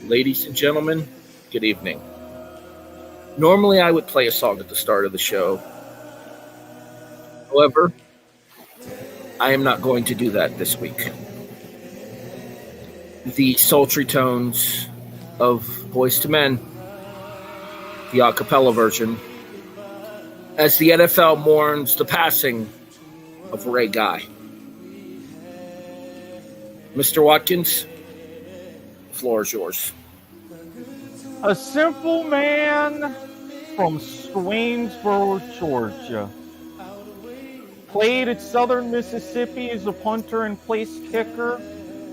Ladies and gentlemen, good evening. Normally I would play a song at the start of the show. However, I am not going to do that this week. The sultry tones of Boyz II Men, the a cappella version, as the NFL mourns the passing of Ray Guy. Mr. Watkins, the floor is yours. A simple man from Swainsboro, Georgia. Played at Southern Mississippi as a punter and place kicker.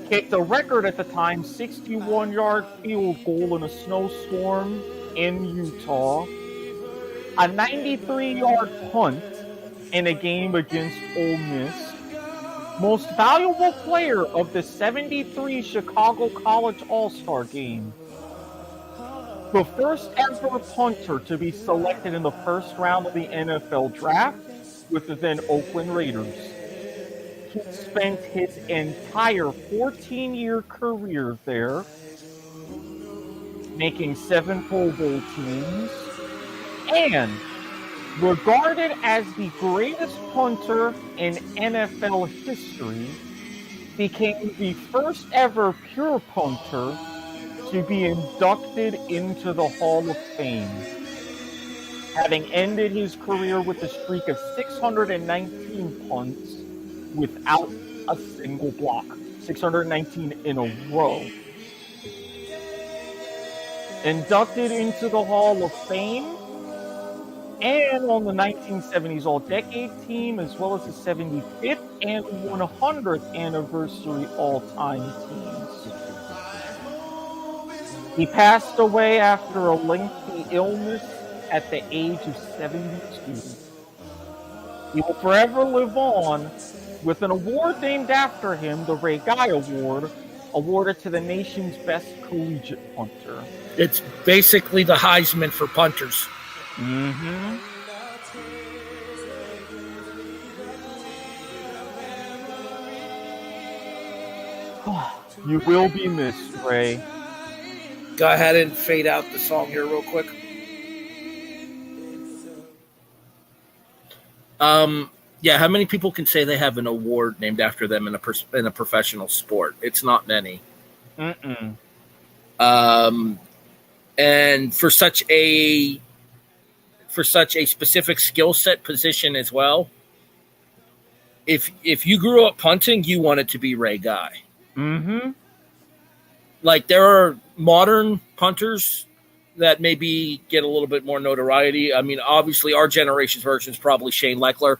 Kicked a record at the time 61-yard field goal in a snowstorm in Utah. A 93-yard punt in a game against Ole Miss. Most valuable player of the 73 Chicago College All-Star Game. The first ever punter to be selected in the first round of the NFL Draft with the then Oakland Raiders. He spent his entire 14-year career there, making 7 Pro Bowl teams, and regarded as the greatest punter in NFL history, became the first ever pure punter to be inducted into the Hall of Fame, having ended his career with a streak of 619 punts without a single block. 619 in a row. Inducted into the Hall of Fame and on the 1970s All-Decade team, as well as the 75th and 100th anniversary all-time teams. He passed away after a lengthy illness at the age of 72. He will forever live on with an award named after him, the Ray Guy Award, awarded to the nation's best collegiate punter. It's basically the Heisman for punters. Mm-hmm. You will be missed, Ray. Go ahead and fade out the song here real quick. Yeah, how many people can say they have an award named after them in a professional sport? It's not many. Mm-mm. And for such a specific skill set position as well, if you grew up punting, you wanted to be Ray Guy. Mm-hmm. Like, there are modern punters that maybe get a little bit more notoriety. I mean, obviously, our generation's version is probably Shane Leckler.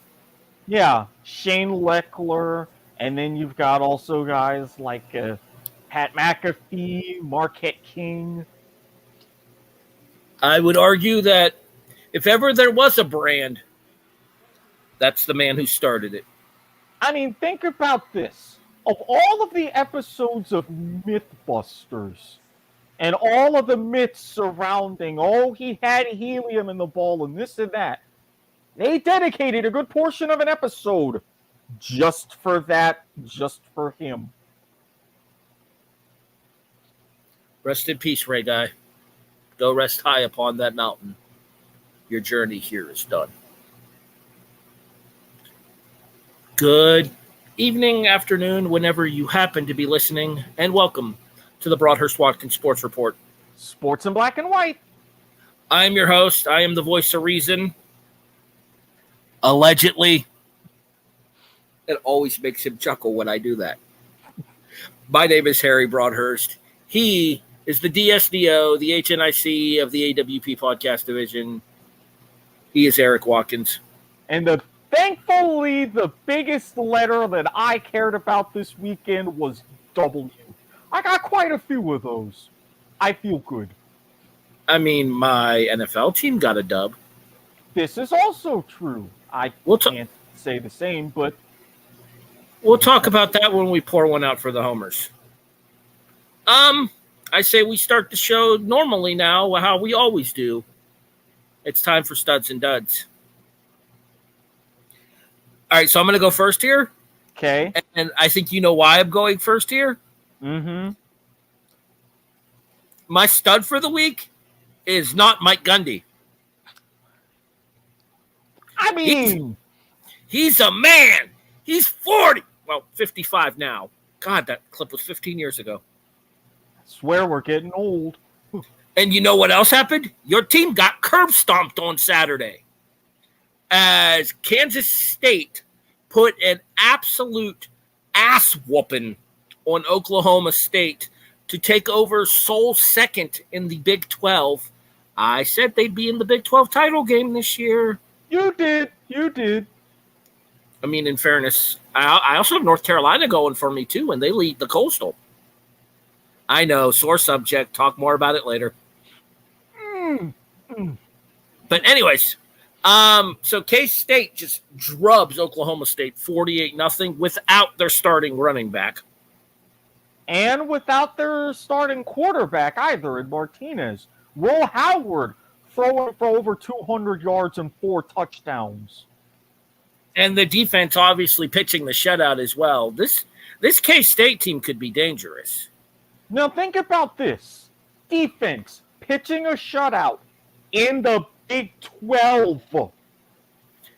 Yeah, Shane Leckler, and then you've got also guys like Pat McAfee, Marquette King. I would argue that if ever there was a brand, that's the man who started it. I mean, think about this. Of all of the episodes of Mythbusters and all of the myths surrounding, he had helium in the ball and this and that, they dedicated a good portion of an episode just for that, just for him. Rest in peace, Ray Guy. Go rest high upon that mountain. Your journey here is done. Good evening, afternoon, whenever you happen to be listening, and welcome to the Broadhurst-Watkins Sports Report. Sports in black and white. I am your host. I am the voice of reason. Allegedly. It always makes him chuckle when I do that. My name is Harry Broadhurst. He is the DSDO, the HNIC of the AWP podcast division. He is Erik Watkins. And thankfully, the biggest letter that I cared about this weekend was W. I got quite a few of those. I feel good. I mean, my NFL team got a dub. This is also true. I can't say the same, but we'll talk about that when we pour one out for the homers. I say we start the show normally now, how we always do. It's time for Studs and Duds. All right, so I'm going to go first here. Okay. And I think you know why I'm going first here. Mm-hmm. My stud for the week is not Mike Gundy. I mean, he's a man. He's 40. Well, 55 now. God, that clip was 15 years ago. I swear we're getting old. And you know what else happened? Your team got curb stomped on Saturday as Kansas State put an absolute ass whooping on Oklahoma State to take over sole second in the Big 12. I said they'd be in the Big 12 title game this year. You did. I mean, in fairness, I also have North Carolina going for me, too, and they lead the Coastal. I know, sore subject. Talk more about it later. But anyways, so K-State just drubs Oklahoma State 48-0 without their starting running back. And without their starting quarterback either in Martinez. Will Howard throwing for over 200 yards and 4 touchdowns. And the defense obviously pitching the shutout as well. This K-State team could be dangerous. Now think about this. Defense pitching a shutout in the Big 12.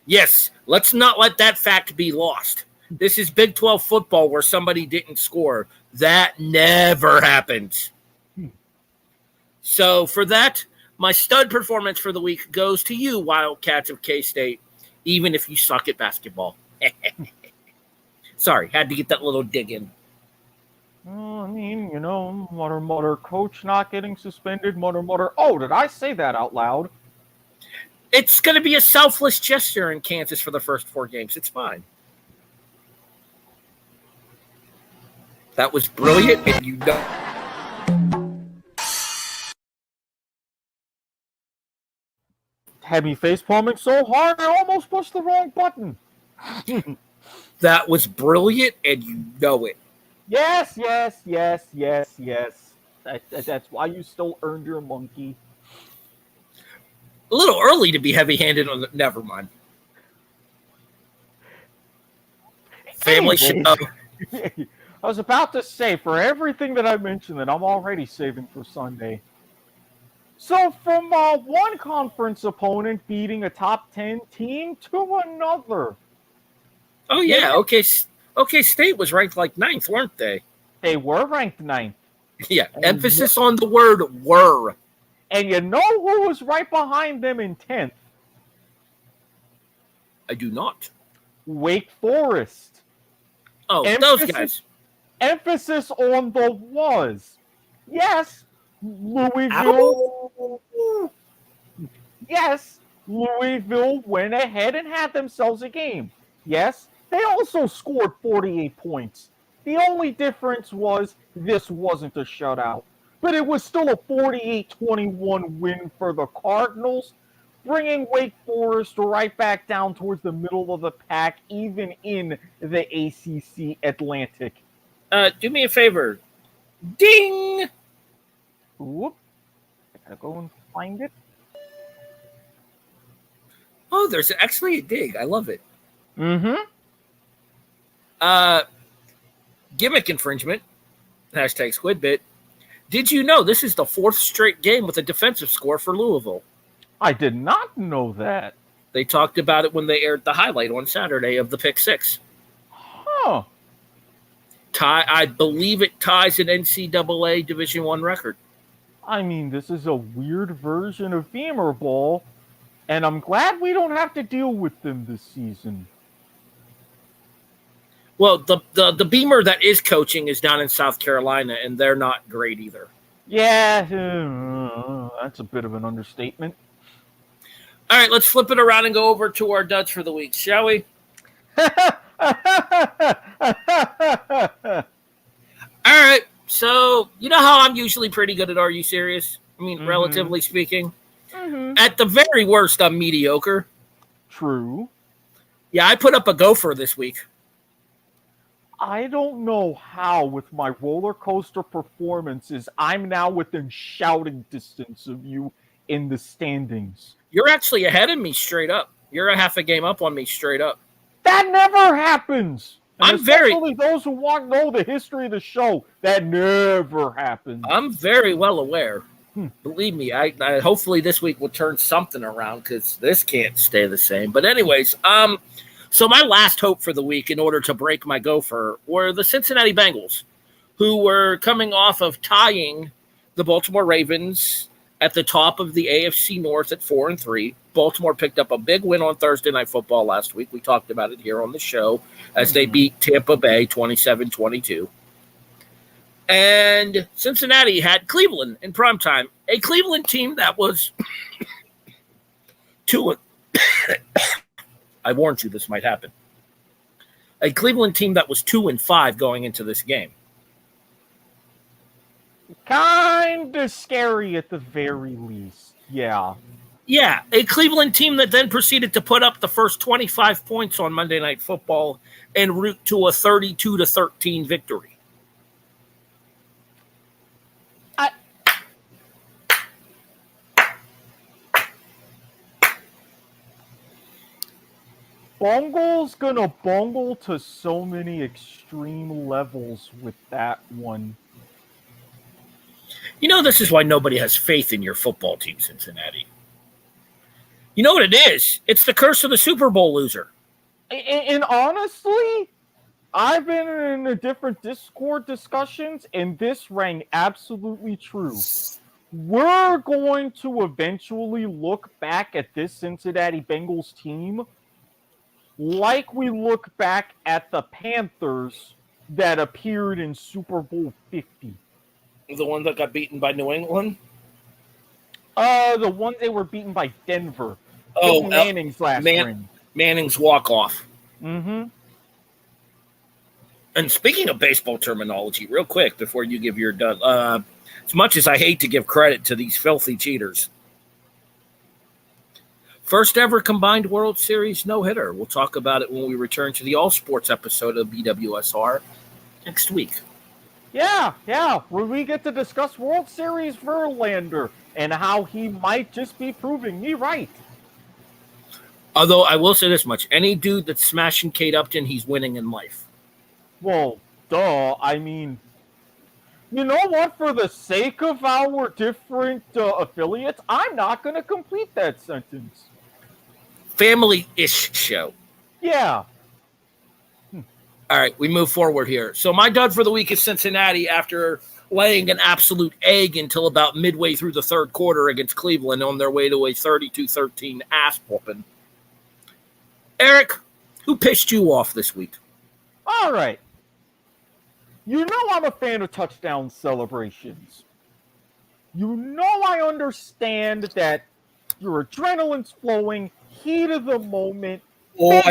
Yes, let's not let that fact be lost. This is Big 12 football where somebody didn't score. That never happens. So for that, my stud performance for the week goes to you, Wildcats of K-State, even if you suck at basketball. Sorry, had to get that little dig in. I mean, mutter, coach not getting suspended, mutter. Oh, did I say that out loud? It's going to be a selfless gesture in Kansas for the first 4 games. It's fine. That was brilliant, and you know. Had me face palming so hard, I almost pushed the wrong button. That was brilliant, and you know it. Yes. That's why you still earned your monkey. A little early to be heavy-handed on the. Never mind. Family show. I was about to say, for everything that I mentioned, that I'm already saving for Sunday. So from one conference opponent beating a top 10 team to another. Oh, yeah. Okay, State was ranked like 9th, weren't they? They were ranked 9th. Yeah, and emphasis on the word were. And you know who was right behind them in 10th? I do not. Wake Forest. Oh, those guys. Emphasis on the was. Yes, Louisville. Yes, Louisville went ahead and had themselves a game. Yes, they also scored 48 points. The only difference was this wasn't a shutout. But it was still a 48-21 win for the Cardinals, bringing Wake Forest right back down towards the middle of the pack, even in the ACC Atlantic. Do me a favor. Ding! Whoop. I gotta go and find it. Oh, there's actually a dig. I love it. Mm-hmm. Gimmick infringement. Hashtag Squidbit. Did you know this is the 4th straight game with a defensive score for Louisville? I did not know that. They talked about it when they aired the highlight on Saturday of the pick 6. Huh. I believe it ties an NCAA Division I record. I mean, this is a weird version of Beamer Ball, and I'm glad we don't have to deal with them this season. Well, the Beamer that is coaching is down in South Carolina, and they're not great either. Yeah, that's a bit of an understatement. All right, let's flip it around and go over to our duds for the week, shall we? All right, so you know how I'm usually pretty good at Are You Serious? I mean, relatively speaking. Mm-hmm. At the very worst, I'm mediocre. True. Yeah, I put up a gopher this week. I don't know how, with my roller coaster performances, I'm now within shouting distance of you in the standings. You're actually ahead of me straight up. You're a half a game up on me straight up. That never happens! And especially those who know the history of the show, that never happens. I'm very well aware. Believe me, I hopefully this week will turn something around because this can't stay the same. But anyways, so my last hope for the week in order to break my gopher were the Cincinnati Bengals, who were coming off of tying the Baltimore Ravens at the top of the AFC North at 4-3. Baltimore picked up a big win on Thursday Night Football last week. We talked about it here on the show as they beat Tampa Bay 27-22. And Cincinnati had Cleveland in primetime, a Cleveland team that was I warned you this might happen. A Cleveland team that was 2-5 going into this game. Kind of scary at the very least. Yeah. Yeah, a Cleveland team that then proceeded to put up the first 25 points on Monday Night Football en route to a 32-13 victory. Bungle's gonna bungle to so many extreme levels with that one. You know, this is why nobody has faith in your football team, Cincinnati. You know what it is? It's the curse of the Super Bowl loser. And honestly, I've been in a different Discord discussions, and this rang absolutely true. We're going to eventually look back at this Cincinnati Bengals team like we look back at the Panthers that appeared in Super Bowl 50. The one that got beaten by New England? The one they were beaten by Denver. Oh, Manning's last spring. Manning's walk-off. Mm-hmm. And speaking of baseball terminology, real quick before you give your done, as much as I hate to give credit to these filthy cheaters, first ever combined World Series no-hitter. We'll talk about it when we return to the all-sports episode of BWSR next week. Yeah, where we get to discuss World Series Verlander and how he might just be proving me right. Although I will say this much, any dude that's smashing Kate Upton, he's winning in life. Well, duh. I mean, you know what? For the sake of our different affiliates, I'm not going to complete that sentence. Family-ish show. Yeah. All right, we move forward here. So my dud for the week is Cincinnati after laying an absolute egg until about midway through the third quarter against Cleveland on their way to a 32-13 ass whooping. Erik, who pissed you off this week? All right. You know I'm a fan of touchdown celebrations. You know I understand that your adrenaline's flowing, heat of the moment. Oh,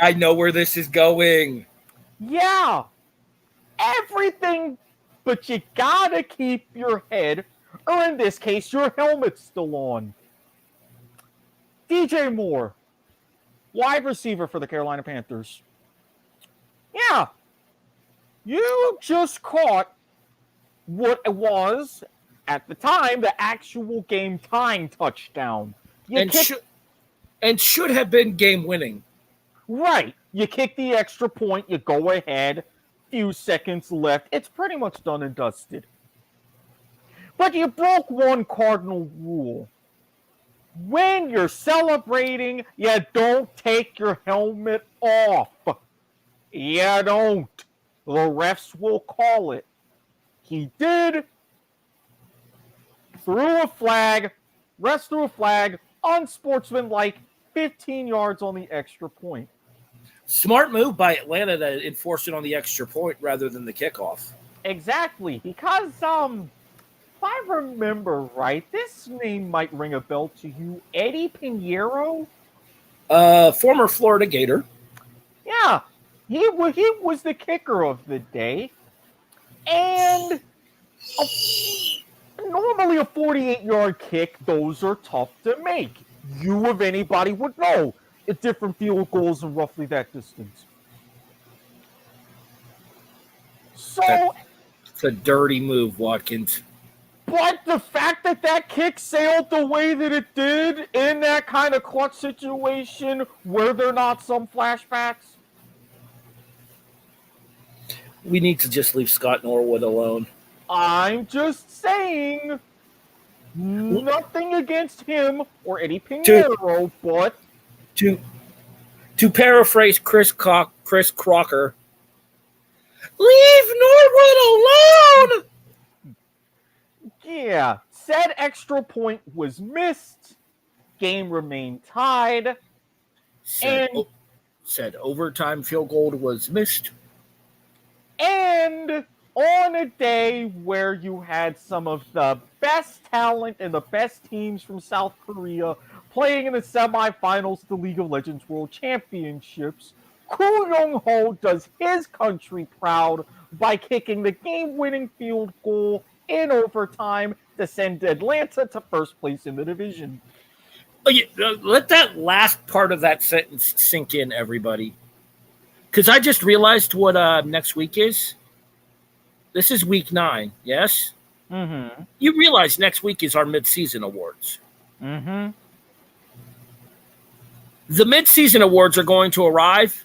I know where this is going. Yeah. Everything, but you gotta keep your head, or in this case, your helmet still on. DJ Moore, wide receiver for the Carolina Panthers. Yeah. You just caught what was, at the time, the actual game-tying touchdown. And should have been game-winning. Right. You kick the extra point, you go ahead, few seconds left. It's pretty much done and dusted. But you broke one cardinal rule. When you're celebrating, you don't take your helmet off. You don't. The refs will call it. He did. Threw a flag. Refs threw a flag. Unsportsmanlike. 15 yards on the extra point. Smart move by Atlanta to enforce it on the extra point rather than the kickoff. Exactly. Because, if I remember right, this name might ring a bell to you. Eddie Pinheiro? Former Florida Gator. Yeah. He was the kicker of the day. And normally a 48-yard kick, those are tough to make. You, of anybody, would know. At different field goals in roughly that distance. So... It's a dirty move, Watkins. But the fact that that kick sailed the way that it did in that kind of clutch situation, were there not some flashbacks? We need to just leave Scott Norwood alone. I'm just saying, nothing against him or Eddie Pinheiro, but To paraphrase Chris Crocker, leave Norwood alone! yeah, said extra point was missed. Game remained tied. Said overtime field goal was missed. And on a day where you had some of the best talent and the best teams from South Korea playing in the semifinals of the League of Legends World Championships, Koo Young-ho does his country proud by kicking the game-winning field goal in overtime to send Atlanta to first place in the division. Let that last part of that sentence sink in, everybody. Because I just realized what next week is. This is week 9, yes? Mm-hmm. You realize next week is our mid-season awards. Mm-hmm. The mid-season awards are going to arrive,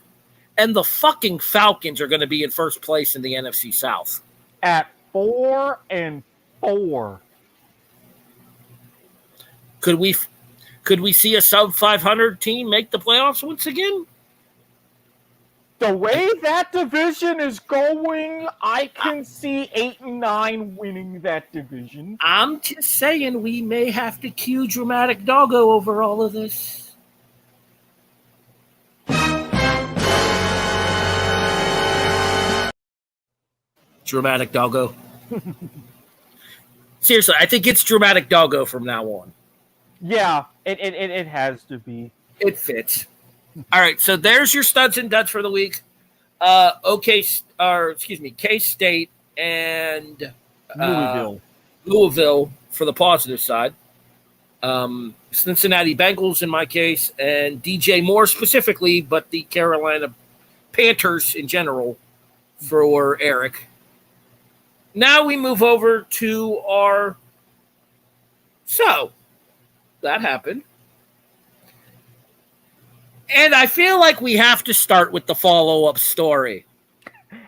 and the fucking Falcons are going to be in first place in the NFC South. At 4-4. Could we see a sub-500 team make the playoffs once again? The way that division is going, I can see 8-9 winning that division. I'm just saying we may have to cue Dramatic Doggo over all of this. Dramatic Doggo. Seriously, I think it's Dramatic Doggo from now on. Yeah, it has to be. It fits. All right, so there's your studs and duds for the week. K-State and Louisville for the positive side. Cincinnati Bengals in my case, and DJ Moore specifically, but the Carolina Panthers in general for Erik. Now we move over to our... So, that happened. And I feel like we have to start with the follow-up story.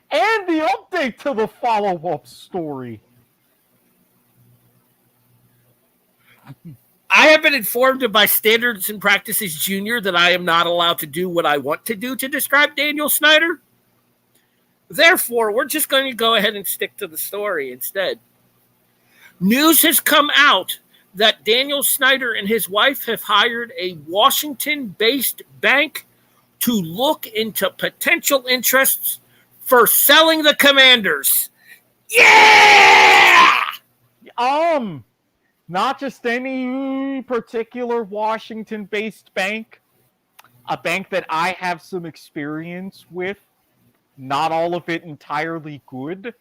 And the update to the follow-up story. I have been informed by Standards and Practices Junior that I am not allowed to do what I want to do to describe Daniel Snyder. Therefore, we're just going to go ahead and stick to the story instead. News has come out that Daniel Snyder and his wife have hired a Washington-based bank to look into potential interests for selling the Commanders. Yeah! Not just any particular Washington-based bank. A bank that I have some experience with. Not all of it entirely good.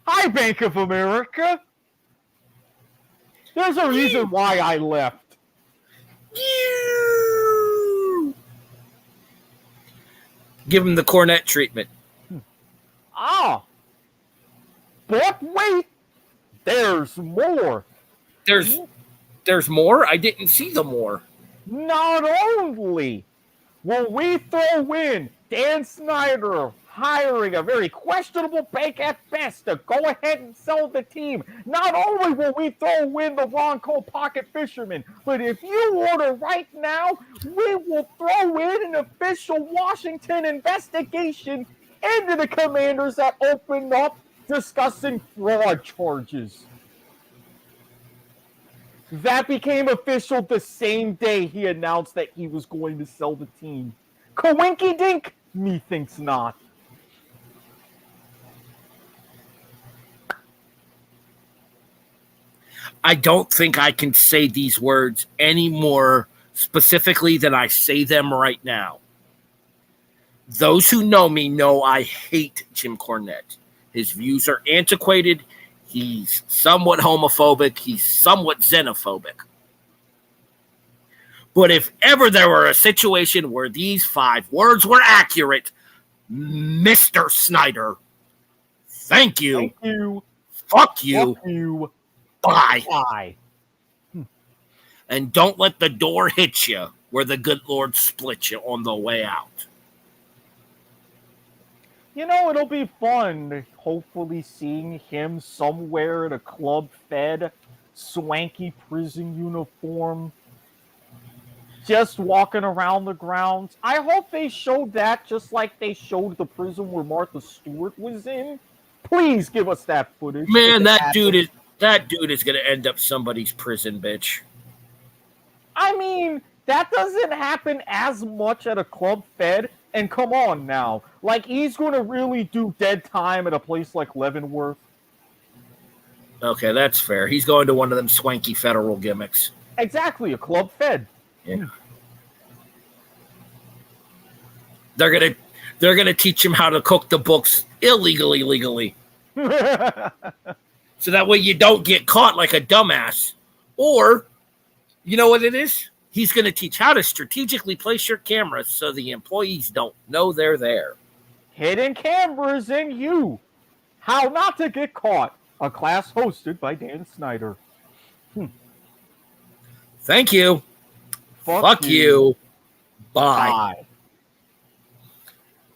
Hi, Bank of America. There's a reason why I left. Give him the cornet treatment. But wait, there's more. There's more? I didn't see the more. Not only will we throw in Dan Snyder hiring a very questionable bank at best to go ahead and sell the team. Not only will we throw in the Ron Cole pocket fisherman, but if you order right now, we will throw in an official Washington investigation into the Commanders that opened up discussing fraud charges. That became official the same day he announced that he was going to sell the team. Coinky dink? Methinks not. I don't think I can say these words any more specifically than I say them right now. Those who know me know I hate Jim Cornette. His views are antiquated. He's somewhat homophobic. He's somewhat xenophobic. But if ever there were a situation where these 5 words were accurate, Mr. Snyder, thank you. Thank you. Fuck you. Fuck you. Bye. Bye. And don't let the door hit you where the good Lord split you on the way out. It'll be fun, hopefully seeing him somewhere in a Club Fed swanky prison uniform, just walking around the grounds. I hope they showed that just like they showed the prison where Martha Stewart was in. Please give us that footage. Man, that dude is gonna end up somebody's prison, bitch. I mean, that doesn't happen as much at a Club Fed. And come on now. Like, he's going to really do dead time at a place like Leavenworth. Okay, that's fair. He's going to one of them swanky federal gimmicks. Exactly, a Club Fed. Yeah. They're gonna teach him how to cook the books illegally, legally. So that way you don't get caught like a dumbass. Or, you know what it is? He's going to teach how to strategically place your cameras so the employees don't know they're there. Hidden cameras in you. How not to get caught. A class hosted by Dan Snyder. Thank you. Fuck you. Bye. Bye.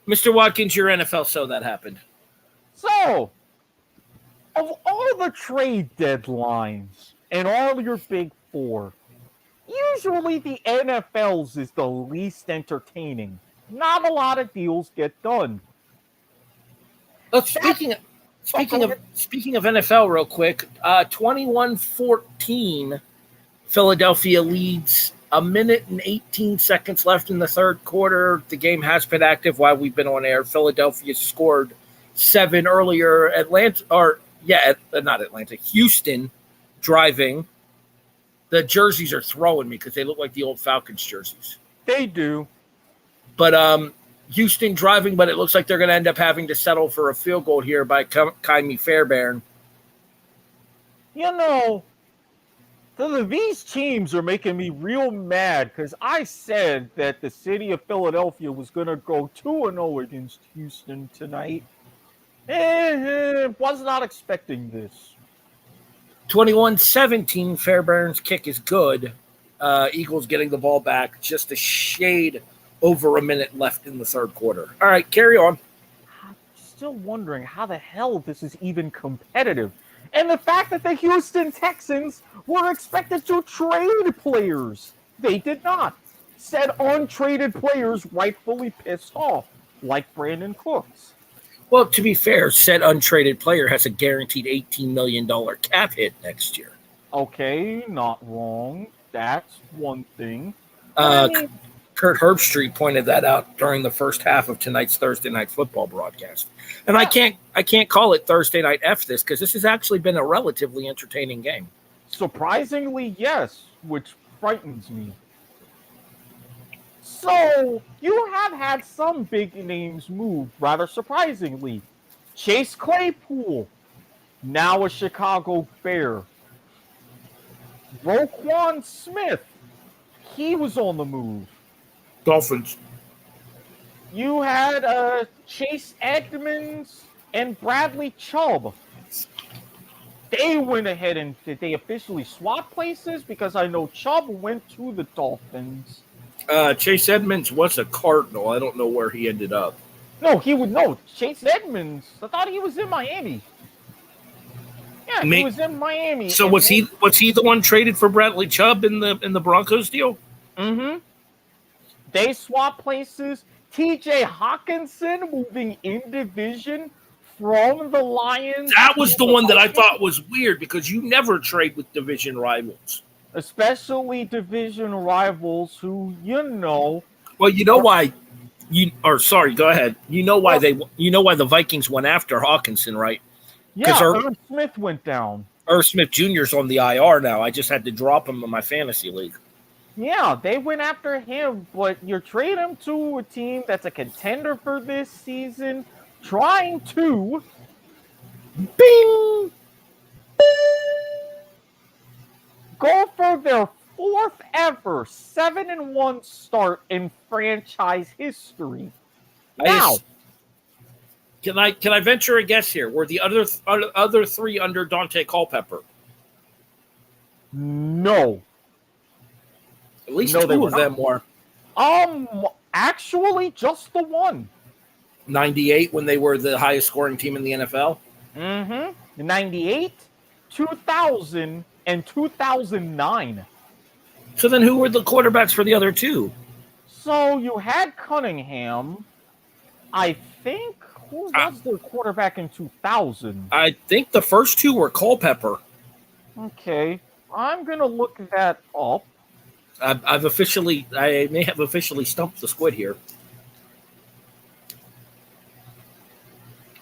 Mr. Watkins, your NFL so that happened. So, of all the trade deadlines and all your big four, usually the NFL's is the least entertaining. Not a lot of deals get done. Look, speaking of NFL real quick, 21-14, Philadelphia leads. A minute and 18 seconds left in the third quarter. The game has been active while we've been on air. Philadelphia scored 7 earlier. Houston driving. The jerseys are throwing me because they look like the old Falcons jerseys. They do. But Houston driving, but it looks like they're going to end up having to settle for a field goal here by Kaimi Fairbairn. These teams are making me real mad because I said that the city of Philadelphia was going to go 2-0 against Houston tonight. Was not expecting this. 21-17, Fairbairn's kick is good. Eagles getting the ball back. Just a shade over a minute left in the third quarter. All right, carry on. I'm still wondering how the hell this is even competitive. And the fact that the Houston Texans were expected to trade players. They did not. Said untraded players rightfully pissed off, like Brandon Cooks. Well, to be fair, said untraded player has a guaranteed $18 million cap hit next year. Okay, not wrong. That's one thing. Kurt Herbstreit pointed that out during the first half of tonight's Thursday Night Football broadcast. And I can't call it Thursday Night F this because this has actually been a relatively entertaining game. Surprisingly, yes, which frightens me. So, you have had some big names move, rather surprisingly. Chase Claypool, now a Chicago Bear. Roquan Smith, he was on the move. Dolphins. You had Chase Edmonds and Bradley Chubb. They went ahead and did they officially swap places? Because I know Chubb went to the Dolphins. Chase Edmonds was a Cardinal. I don't know where he ended up. No, Chase Edmonds. I thought he was in Miami. Yeah, he was in Miami. So was he the one traded for Bradley Chubb in the Broncos deal? Mm-hmm. They swapped places. TJ Hawkinson moving in division from the Lions. That was the one that I thought was weird because you never trade with division rivals. Especially division rivals who, Well, you know why go ahead. You know why the Vikings went after Hawkinson, right? Yeah, Irv Smith went down. Irv Smith Jr.'s on the IR now. I just had to drop him in my fantasy league. Yeah, they went after him, but you trade him to a team that's a contender for this season, trying to go for their fourth ever 7-1 start in franchise history. Now, can I venture a guess here? Were the other three under Dante Culpepper? No. At least two of them were. Actually, just the one. 98 when they were the highest scoring team in the NFL. 98, 2000, and 2009. So then who were the quarterbacks for the other two? So you had Cunningham. I think, who was their quarterback in 2000? I think the first two were Culpepper. Okay, I'm going to look that up. I may have officially stumped the squid here.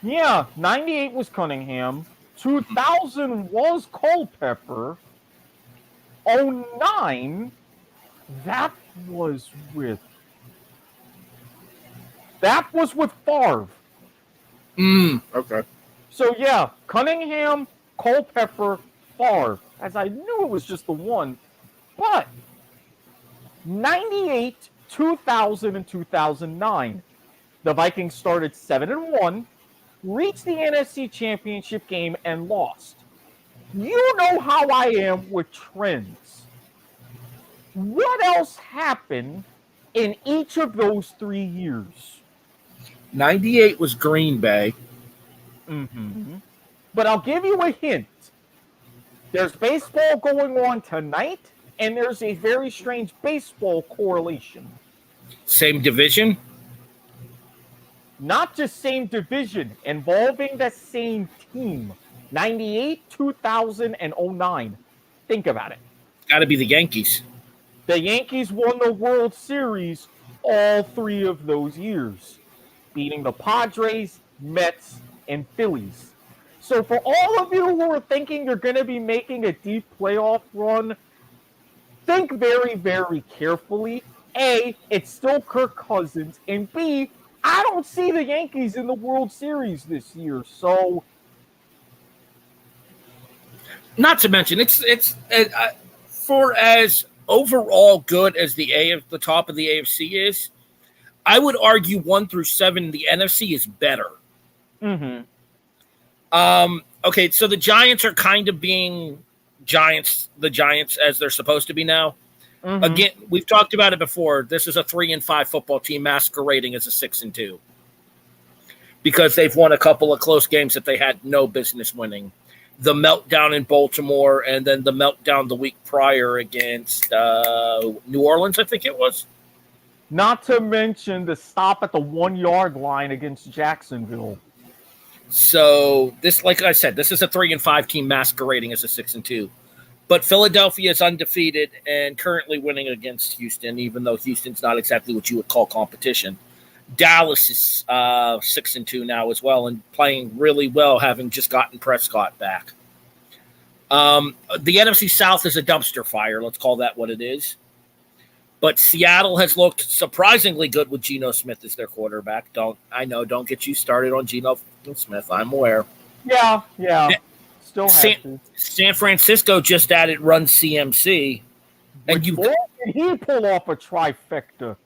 Yeah, 98 was Cunningham. 2000 was Culpepper. 09, that was with Favre. Okay. So yeah, Cunningham, Culpepper, Favre. As I knew it was just the one. But 98, 2000, and 2009, the Vikings started 7-1, reached the NFC Championship game, and lost. You know how I am with trends. What else happened in each of those 3 years? 98 was Green Bay. But I'll give you a hint. There's baseball going on tonight, and there's a very strange baseball correlation. Same division? Not just same division, involving the same team. 98, 2000, and 09. Think about it. Got to be the Yankees. The Yankees won the World Series all 3 of those years, beating the Padres, Mets, and Phillies. So for all of you who are thinking you're going to be making a deep playoff run, think very, very carefully. A, it's still Kirk Cousins, and B, I don't see the Yankees in the World Series this year. So, not to mention, it's for as overall good as the top of the AFC is, I would argue 1 through 7, the NFC is better. Okay, so the Giants are kind of being the Giants as they're supposed to be now. Again, we've talked about it before. This is a 3-5 football team masquerading as a 6-2 because they've won a couple of close games that they had no business winning. The meltdown in Baltimore, and then the meltdown the week prior against New Orleans, I think it was. Not to mention the stop at the 1-yard line against Jacksonville. So this, like I said, this is a 3-5 team masquerading as a 6-2. But Philadelphia is undefeated and currently winning against Houston, even though Houston's not exactly what you would call competition. Dallas is 6-2 now as well and playing really well, having just gotten Prescott back. The NFC South is a dumpster fire. Let's call that what it is. But Seattle has looked surprisingly good with Geno Smith as their quarterback. Don't get you started on Geno Smith. I'm aware. Yeah. Still San Francisco just added Run CMC. And he pulled off a trifecta.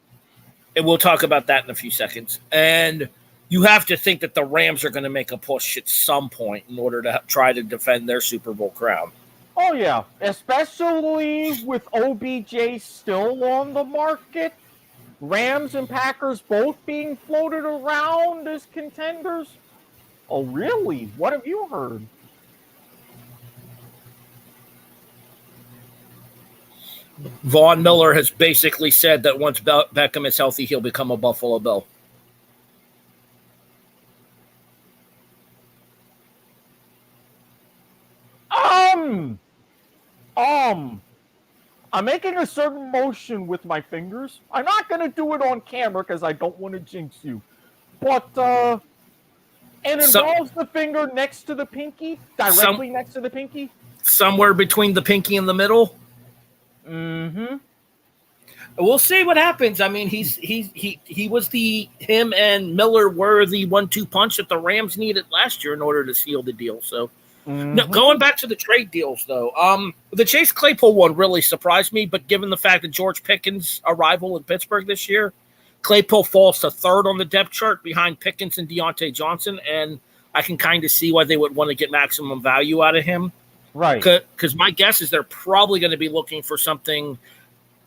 And we'll talk about that in a few seconds. And you have to think that the Rams are going to make a push at some point in order to try to defend their Super Bowl crown. Oh, yeah. Especially with OBJ still on the market. Rams and Packers both being floated around as contenders. Oh, really? What have you heard? Von Miller has basically said that once Beckham is healthy, he'll become a Buffalo Bill. I'm making a certain motion with my fingers. I'm not going to do it on camera because I don't want to jinx you. But, it involves the finger next to the pinky, directly next to the pinky. Somewhere between the pinky and the middle. We'll see what happens. I mean, him and Miller were the 1-2 punch that the Rams needed last year in order to seal the deal. So, no, going back to the trade deals, though, the Chase Claypool one really surprised me. But given the fact that George Pickens' arrival in Pittsburgh this year, Claypool falls to third on the depth chart behind Pickens and Deontay Johnson, and I can kind of see why they would want to get maximum value out of him. Right. Because my guess is they're probably going to be looking for something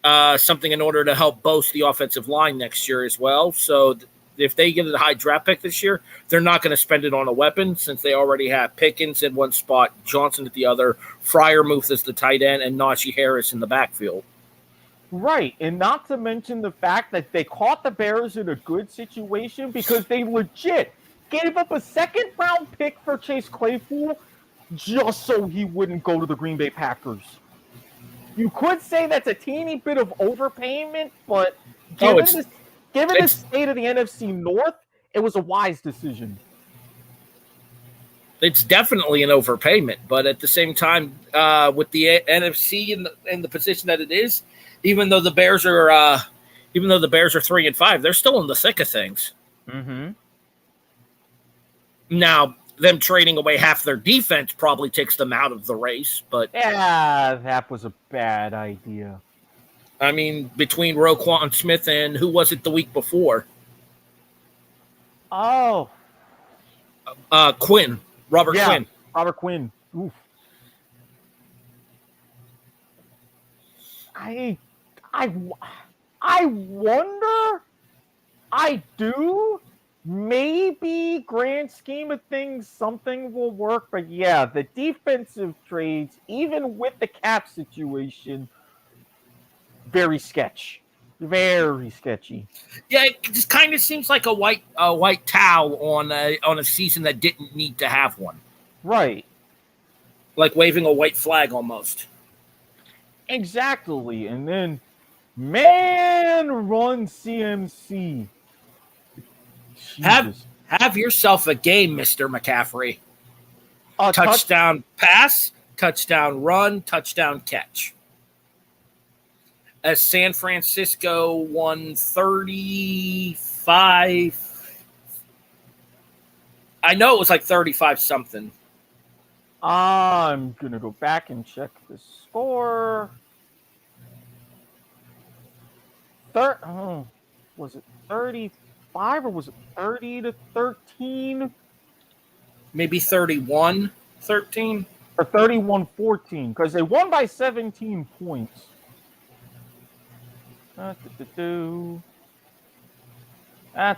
in order to help boost the offensive line next year as well. So if they get a high draft pick this year, they're not going to spend it on a weapon since they already have Pickens in one spot, Johnson at the other, Freiermuth as the tight end, and Najee Harris in the backfield. Right, and not to mention the fact that they caught the Bears in a good situation because they legit gave up a second-round pick for Chase Claypool just so he wouldn't go to the Green Bay Packers. You could say that's a teeny bit of overpayment, but given the state of the NFC North, it was a wise decision. It's definitely an overpayment, but at the same time, with the NFC in the position that it is, even though the Bears are 3-5, they're still in the thick of things. Mm-hmm. Now, them trading away half their defense probably takes them out of the race, but yeah, that was a bad idea. I mean, between Roquan Smith and who was it the week before? Oh, Quinn, Robert Quinn. Robert Quinn. Oof. I wonder. I do. Maybe grand scheme of things, something will work. But yeah, the defensive trades, even with the cap situation, very sketchy. Very sketchy. Yeah, it just kind of seems like a white towel on a season that didn't need to have one. Right. Like waving a white flag almost. Exactly. And then, man, run CMC. Have yourself a game, Mr. McCaffrey. Touchdown pass, touchdown run, touchdown catch. As San Francisco won 35. I know it was like 35 something. I'm going to go back and check the score. Was it 35 or was it 30-13? Maybe 31-13? Or 31-14, because they won by 17 points. That's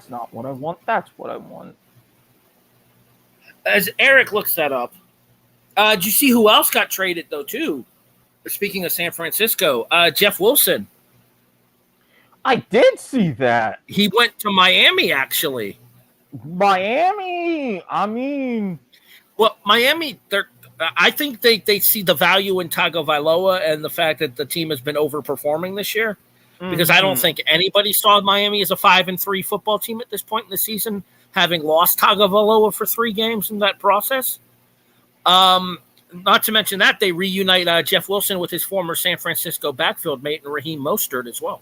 not what I want. That's what I want. As Eric looks that up, did you see who else got traded, though, too? Speaking of San Francisco, Jeff Wilson. I did see that. He went to Miami, actually. Miami? I mean... Well, Miami, I think they see the value in Tagovailoa and the fact that the team has been overperforming this year. Because I don't think anybody saw Miami as a 5-3 football team at this point in the season, having lost Tagovailoa for 3 games in that process. Not to mention that they reunite Jeff Wilson with his former San Francisco backfield mate and Raheem Mostert as well.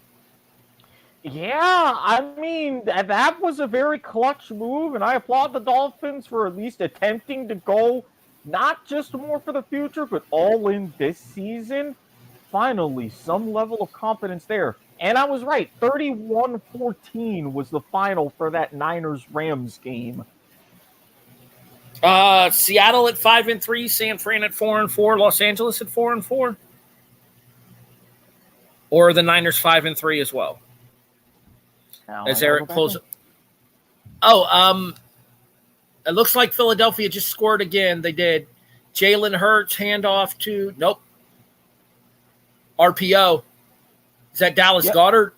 Yeah, I mean, that was a very clutch move, and I applaud the Dolphins for at least attempting to go not just more for the future, but all in this season. Finally, some level of confidence there. And I was right, 31-14 was the final for that Niners-Rams game. Seattle at 5-3, San Fran at 4-4, Los Angeles at 4-4? Or are the Niners 5-3 as well? As Eric pulls it. It looks like Philadelphia just scored again. They did. Jalen Hurts, handoff to, nope. RPO. Is that Dallas Goedert?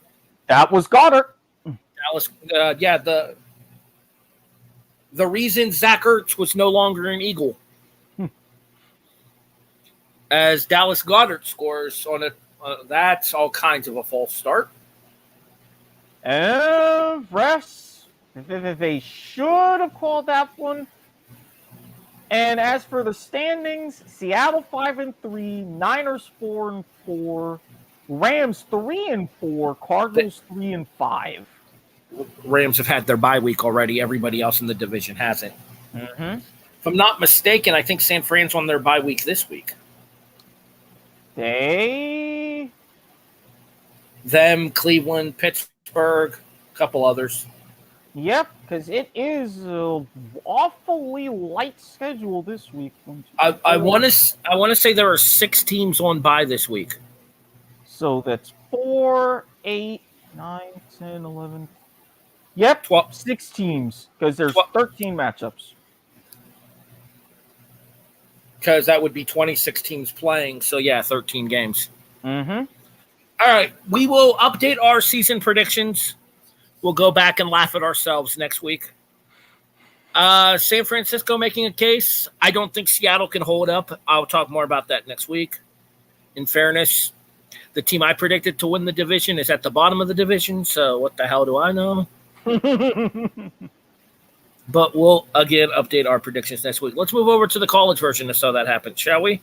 That was Goddard. Dallas, the reason Zach Ertz was no longer an Eagle. As Dallas Goedert scores on it, that's all kinds of a false start. Refs, they should have called that one. And as for the standings, Seattle 5-3, Niners 4-4, Rams 3-4, Cardinals 3-5. Rams have had their bye week already. Everybody else in the division hasn't. Mm-hmm. If I'm not mistaken, I think San Fran's on their bye week this week. Them, Cleveland, Pittsburgh, a couple others. Yep, because it is an awfully light schedule this week. I want to say there are 6 teams on bye this week. So that's 4, 8, 9, 10, 11. Yep, 12. 6 teams, because there's 13 matchups. Because that would be 26 teams playing. So, yeah, 13 games. Mm-hmm. All right. We will update our season predictions. We'll go back and laugh at ourselves next week. San Francisco making a case. I don't think Seattle can hold up. I'll talk more about that next week. In fairness, the team I predicted to win the division is at the bottom of the division. So, what the hell do I know? But we'll, again, update our predictions next week. Let's move over to the college version to so that happens, shall we?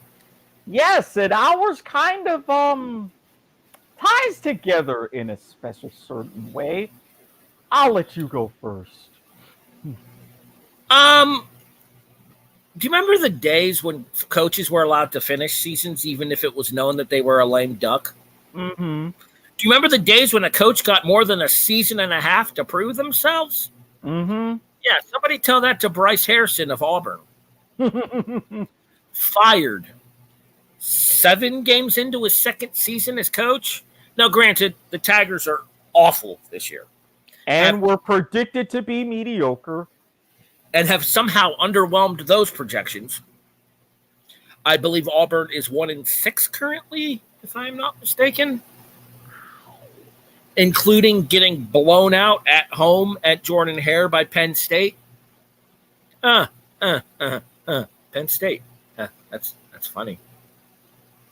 Yes, and ours kind of ties together in a special certain way. I'll let you go first. Do you remember the days when coaches were allowed to finish seasons even if it was known that they were a lame duck? Mm-hmm. Do you remember the days when a coach got more than a season and a half to prove themselves? Mm-hmm. Yeah, somebody tell that to Bryce Harrison of Auburn. Fired 7 games into his second season as coach. Now, granted, the Tigers are awful this year. And were predicted to be mediocre. And have somehow underwhelmed those projections. I believe Auburn is 1-6 currently, if I'm not mistaken. Including getting blown out at home at Jordan-Hare by Penn State. Penn State. That's funny.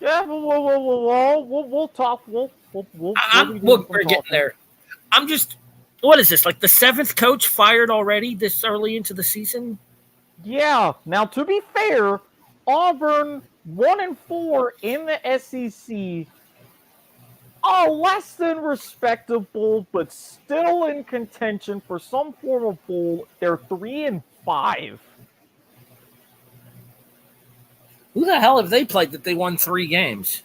Yeah, we'll talk. We're getting there. I'm just, what is this, like the 7th coach fired already this early into the season? Yeah. Now, to be fair, Auburn 1-4 in the SEC. Oh, less than respectable, but still in contention for some form of bowl. They're 3-5. Who the hell have they played that they won 3 games?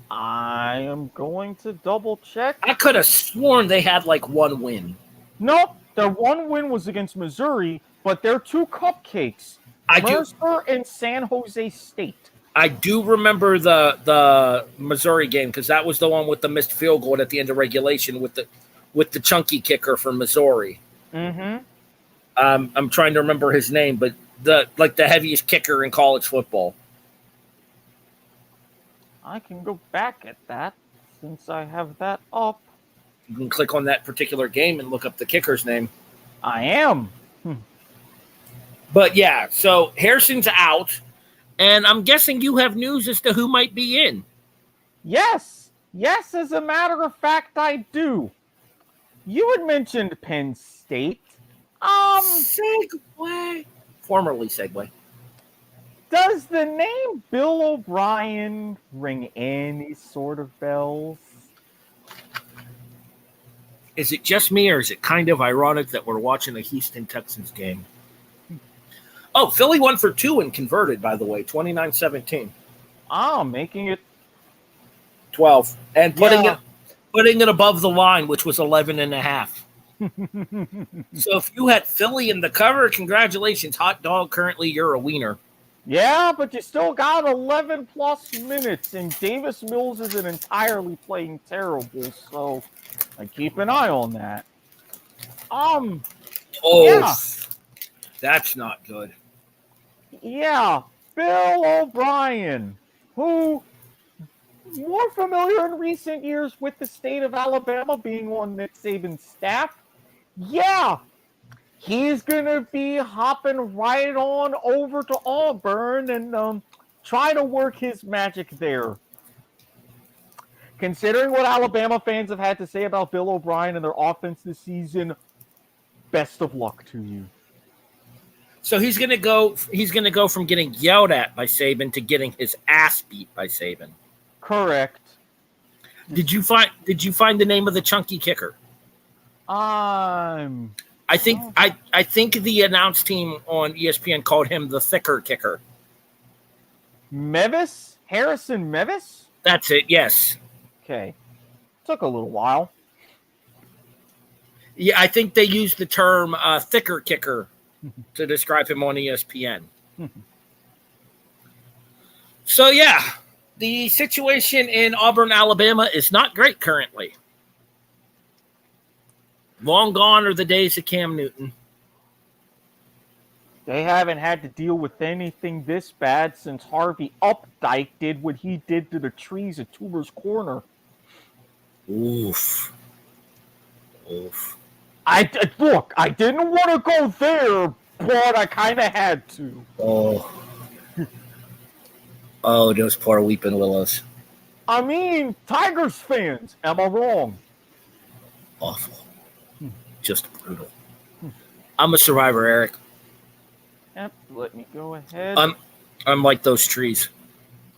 I am going to double check. I could have sworn they had like 1 win. Nope, their 1 win was against Missouri, but they're 2 cupcakes. Mercer and San Jose State. I do remember the Missouri game because that was the one with the missed field goal at the end of regulation with the chunky kicker from Missouri. Mm-hmm. I'm trying to remember his name, but the heaviest kicker in college football. I can go back at that since I have that up. You can click on that particular game and look up the kicker's name. I am. But yeah, so Harrison's out. And I'm guessing you have news as to who might be in. Yes. Yes, as a matter of fact, I do. You had mentioned Penn State. Segway. Formerly Segway. Does the name Bill O'Brien ring any sort of bells? Is it just me, or is it kind of ironic that we're watching a Houston Texans game? Oh, Philly won for 2 and converted, by the way, 29-17. Making it 12. And putting it above the line, which was 11.5. So if you had Philly in the cover, congratulations, hot dog. Currently, you're a wiener. Yeah, but you still got 11+ minutes, and Davis Mills isn't entirely playing terrible, so I keep an eye on that. That's not good. Yeah, Bill O'Brien, who more familiar in recent years with the state of Alabama being on Nick Saban's staff. Yeah, he's going to be hopping right on over to Auburn and try to work his magic there. Considering what Alabama fans have had to say about Bill O'Brien and their offense this season, best of luck to you. So he's going to go from getting yelled at by Saban to getting his ass beat by Saban. Correct. Did you find the name of the chunky kicker? I think the announce team on ESPN called him the thicker kicker. Mevis? Harrison Mevis? That's it, yes. Okay. Took a little while. Yeah, I think they used the term thicker kicker to describe him on ESPN. So, yeah, the situation in Auburn, Alabama is not great currently. Long gone are the days of Cam Newton. They haven't had to deal with anything this bad since Harvey Updike did what he did to the trees at Toomer's Corner. Oof. Look, I didn't want to go there, but I kind of had to. Oh, those poor weeping willows. I mean, Tigers fans, am I wrong? Awful. Just brutal. I'm a survivor, Eric. Yep, let me go ahead. I'm like those trees.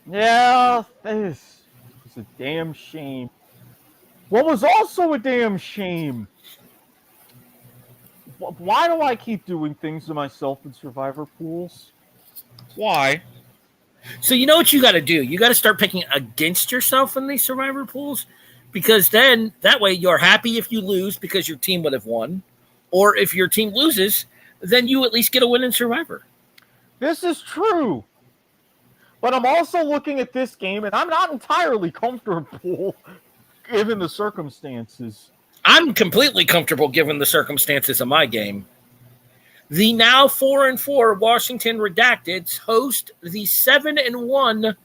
Yeah, this is a damn shame. What was also a damn shame? Why do I keep doing things to myself in survivor pools? Why? So you know what you got to do? You got to start picking against yourself in these survivor pools, because then that way you're happy if you lose because your team would have won, or if your team loses, then you at least get a win in survivor. This is true. But I'm also looking at this game, and I'm not entirely comfortable given the circumstances. I'm completely comfortable given the circumstances of my game. The now 4-4 Washington Redacteds host the 7-1.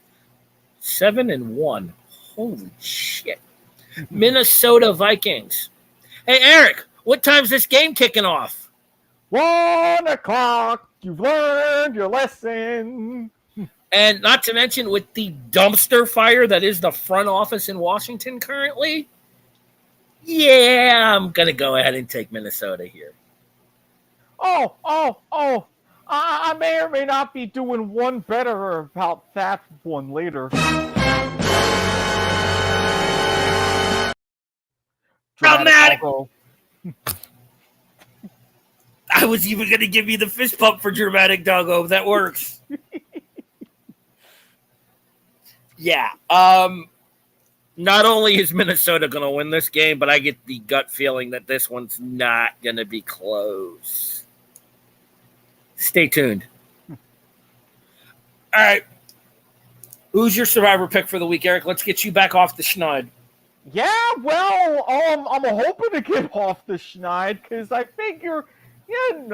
7-1. Holy shit. Minnesota Vikings. Hey, Eric, what time's this game kicking off? 1 o'clock. You've learned your lesson. And not to mention with the dumpster fire that is the front office in Washington currently. Yeah, I'm going to go ahead and take Minnesota here. I may or may not be doing one better about that one later. Dramatic. I was even going to give you the fist pump for dramatic doggo. That works. Yeah. Not only is Minnesota going to win this game, but I get the gut feeling that this one's not going to be close. Stay tuned. All right. Who's your survivor pick for the week, Eric? Let's get you back off the schneid. Yeah, well, I'm hoping to get off the schneid because I figure, and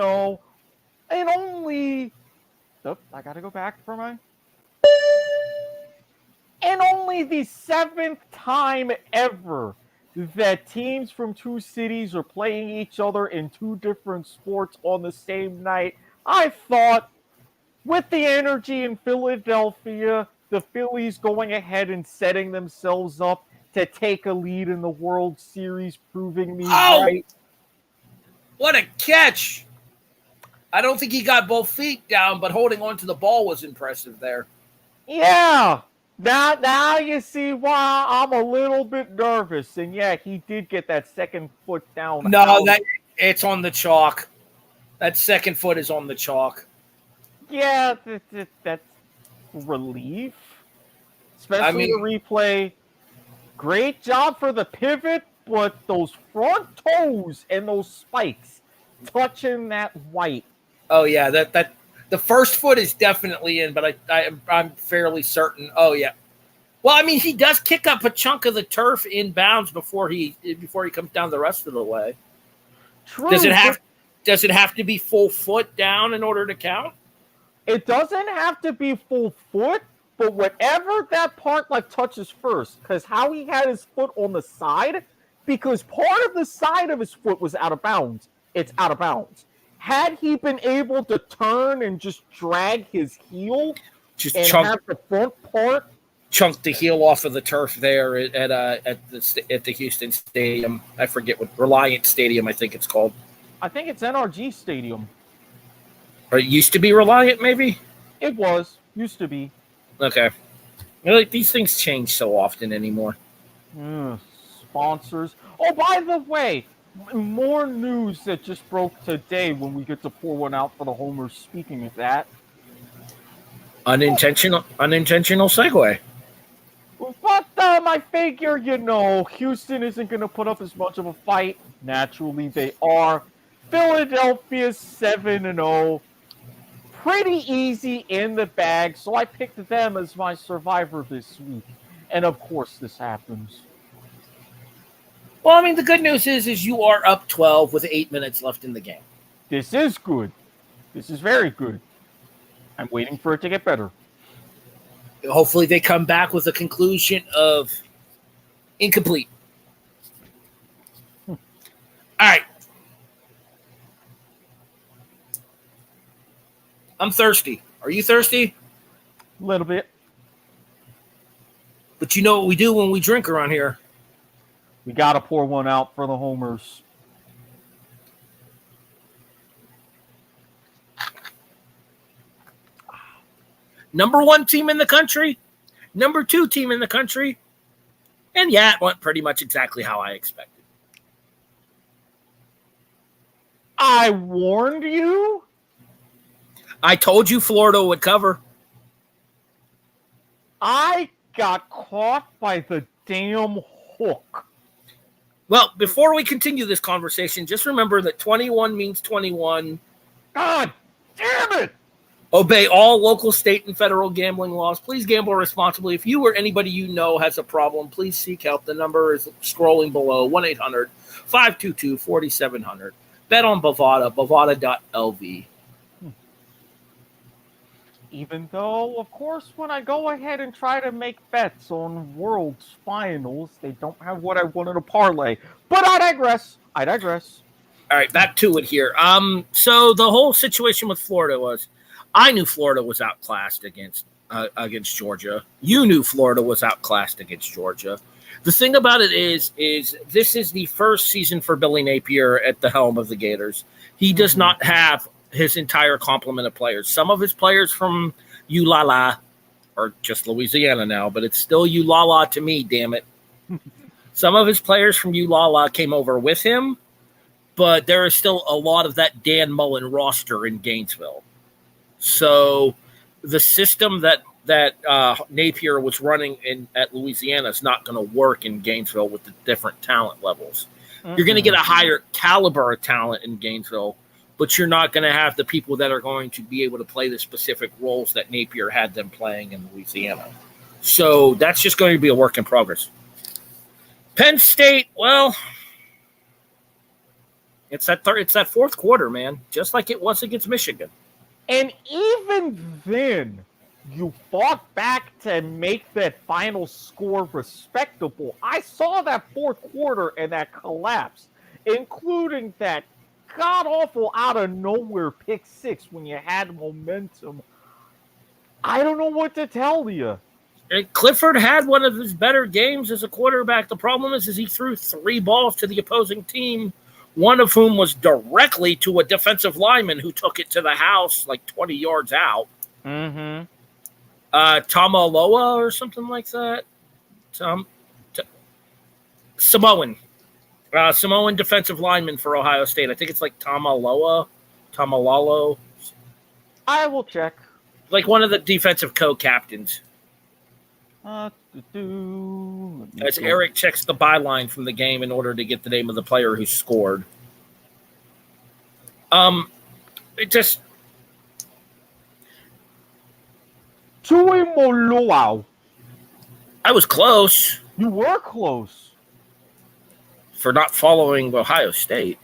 only... Oh, I got to go back for my... And only the 7th time ever that teams from two cities are playing each other in two different sports on the same night, I thought, with the energy in Philadelphia, the Phillies going ahead and setting themselves up to take a lead in the World Series, proving me right. What a catch! I don't think he got both feet down, but holding on to the ball was impressive there. Yeah! Now you see why I'm a little bit nervous. And yeah, he did get that second foot down. No, it's on the chalk. That second foot is on the chalk. Yeah, that's relief. Especially the replay. Great job for the pivot, but those front toes and those spikes touching that white. Oh, yeah, that the first foot is definitely in, but I'm fairly certain. Oh, yeah. Well, I mean, he does kick up a chunk of the turf in bounds before he comes down the rest of the way. True. Does it have to be full foot down in order to count? It doesn't have to be full foot, but whatever that part touches first, because how he had his foot on the side, because part of the side of his foot was out of bounds. It's out of bounds. Had he been able to turn and just drag his heel have the front part, chunk the heel off of the turf there at the Houston Stadium. I forget what Reliant Stadium I think it's called. I think it's NRG Stadium. Or it used to be Reliant, maybe. It used to be. Okay. These things change so often anymore. Sponsors. Oh, by the way. More news that just broke today when we get to pour one out for the homers. Speaking of that. Unintentional segue. But I figure, Houston isn't going to put up as much of a fight. Naturally, they are. Philadelphia's 7-0. Pretty easy in the bag, so I picked them as my survivor this week. And of course, this happens. Well, I mean, the good news is you are up 12 with 8 minutes left in the game. This is good. This is very good. I'm waiting for it to get better. Hopefully they come back with a conclusion of incomplete. All right. I'm thirsty. Are you thirsty? A little bit. But you know what we do when we drink around here? We got to pour one out for the homers. Number 1 team in the country, number 2 team in the country, and yeah, it went pretty much exactly how I expected. I warned you? I told you Florida would cover. I got caught by the damn hook. Well, before we continue this conversation, just remember that 21 means 21. God damn it! Obey all local, state, and federal gambling laws. Please gamble responsibly. If you or anybody you know has a problem, please seek help. The number is scrolling below, 1-800-522-4700. Bet on Bovada, bovada.lv. Even though, of course, when I go ahead and try to make bets on World's Finals, they don't have what I wanted to parlay. But I digress. All right, back to it here. So the whole situation with Florida was, I knew Florida was outclassed against Georgia. You knew Florida was outclassed against Georgia. The thing about it is this is the first season for Billy Napier at the helm of the Gators. He does not have his entire complement of players. Some of his players from ULala, or just Louisiana now, but it's still ULala to me, damn it. Some of his players from ULala came over with him, but there is still a lot of that Dan Mullen roster in Gainesville. So the system that Napier was running at Louisiana is not going to work in Gainesville with the different talent levels. You're going to get a higher caliber of talent in Gainesville, but you're not going to have the people that are going to be able to play the specific roles that Napier had them playing in Louisiana. So that's just going to be a work in progress. Penn State, well, it's that fourth quarter, man, just like it was against Michigan. And even then, you fought back to make that final score respectable. I saw that fourth quarter and that collapse, including that god-awful out-of-nowhere pick six when you had momentum. I don't know what to tell you. And Clifford had one of his better games as a quarterback. The problem is he threw 3 balls to the opposing team, one of whom was directly to a defensive lineman who took it to the house like 20 yards out. Mm-hmm. Tamaloa or something like that. Samoan. Samoan defensive lineman for Ohio State. I think it's like Tamalolo. I will check. Like one of the defensive co-captains. As Erik checks the byline from the game in order to get the name of the player who scored. It just... Tuimoloau. I was close. You were close. For not following Ohio State.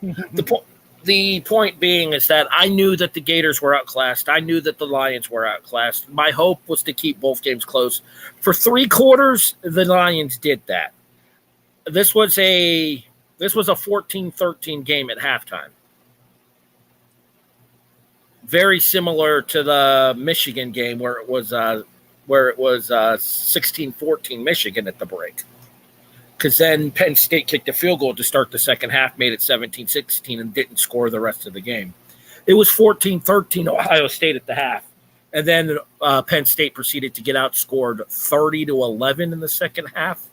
The point being is that I knew that the Gators were outclassed. I knew that the Lions were outclassed. My hope was to keep both games close. For 3 quarters, the Lions did that. This was a 14-13 game at halftime. Very similar to the Michigan game where it was 16-14 Michigan at the break. Because then Penn State kicked a field goal to start the second half, made it 17-16, and didn't score the rest of the game. It was 14-13 Ohio State at the half. And then Penn State proceeded to get outscored 30-11 in the second half.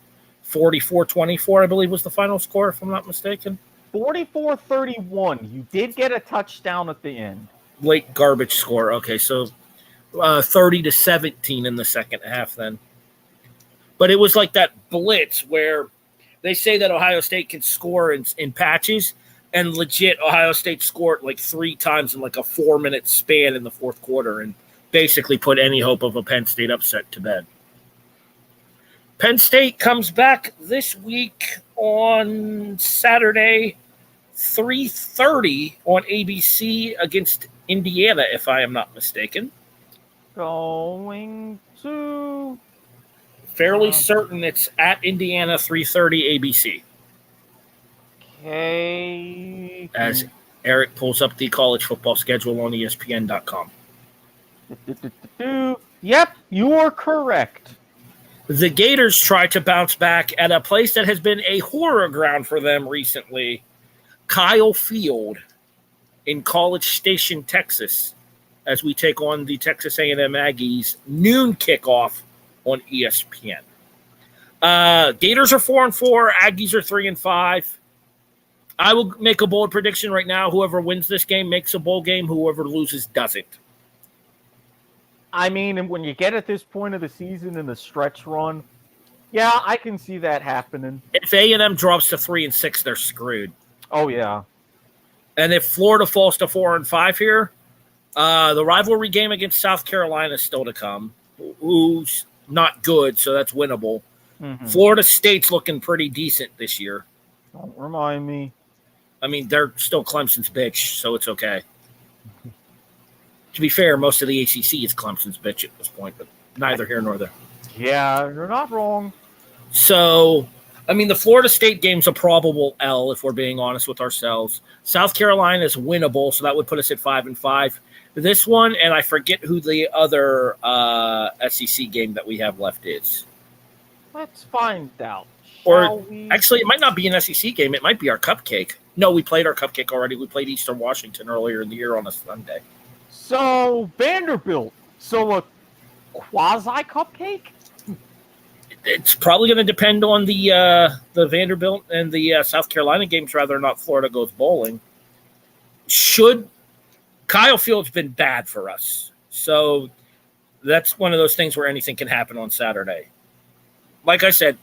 44-24, I believe, was the final score, if I'm not mistaken. 44-31. You did get a touchdown at the end. Late garbage score. Okay, so 30-17 in the second half then. But it was like that blitz where they say that Ohio State can score in patches, and legit Ohio State scored like 3 times in like a 4-minute span in the fourth quarter and basically put any hope of a Penn State upset to bed. Penn State comes back this week on Saturday, 3:30 on ABC against Indiana, if I am not mistaken. Going to Fairly certain it's at Indiana, 3:30 ABC. Okay. As Eric pulls up the college football schedule on ESPN.com. Yep, you are correct. The Gators try to bounce back at a place that has been a horror ground for them recently, Kyle Field in College Station, Texas, as we take on the Texas A&M Aggies noon kickoff on ESPN. Gators are 4-4. Aggies are 3-5. I will make a bold prediction right now. Whoever wins this game makes a bowl game. Whoever loses doesn't. I mean, and when you get at this point of the season in the stretch run, yeah, I can see that happening. If A&M drops to 3-6, they're screwed. Oh yeah. And if Florida falls to 4-5 here, the rivalry game against South Carolina is still to come. Who's not good, so that's winnable. Mm-hmm. Florida State's looking pretty decent this year. Don't remind me. I mean, they're still Clemson's bitch, so it's okay. To be fair, most of the ACC is Clemson's bitch at this point, but neither here nor there. Yeah, you're not wrong. So, I mean, the Florida State game's a probable L, if we're being honest with ourselves. South Carolina is winnable, so that would put us at 5-5. This one, and I forget who the other SEC game that we have left is. Let's find out. Actually, it might not be an SEC game. It might be our cupcake. No, we played our cupcake already. We played Eastern Washington earlier in the year on a Sunday. So, Vanderbilt. So, a quasi-cupcake? It's probably going to depend on the Vanderbilt and the South Carolina games, whether or not Florida goes bowling. Kyle Field's been bad for us. So, that's one of those things where anything can happen on Saturday. Like I said,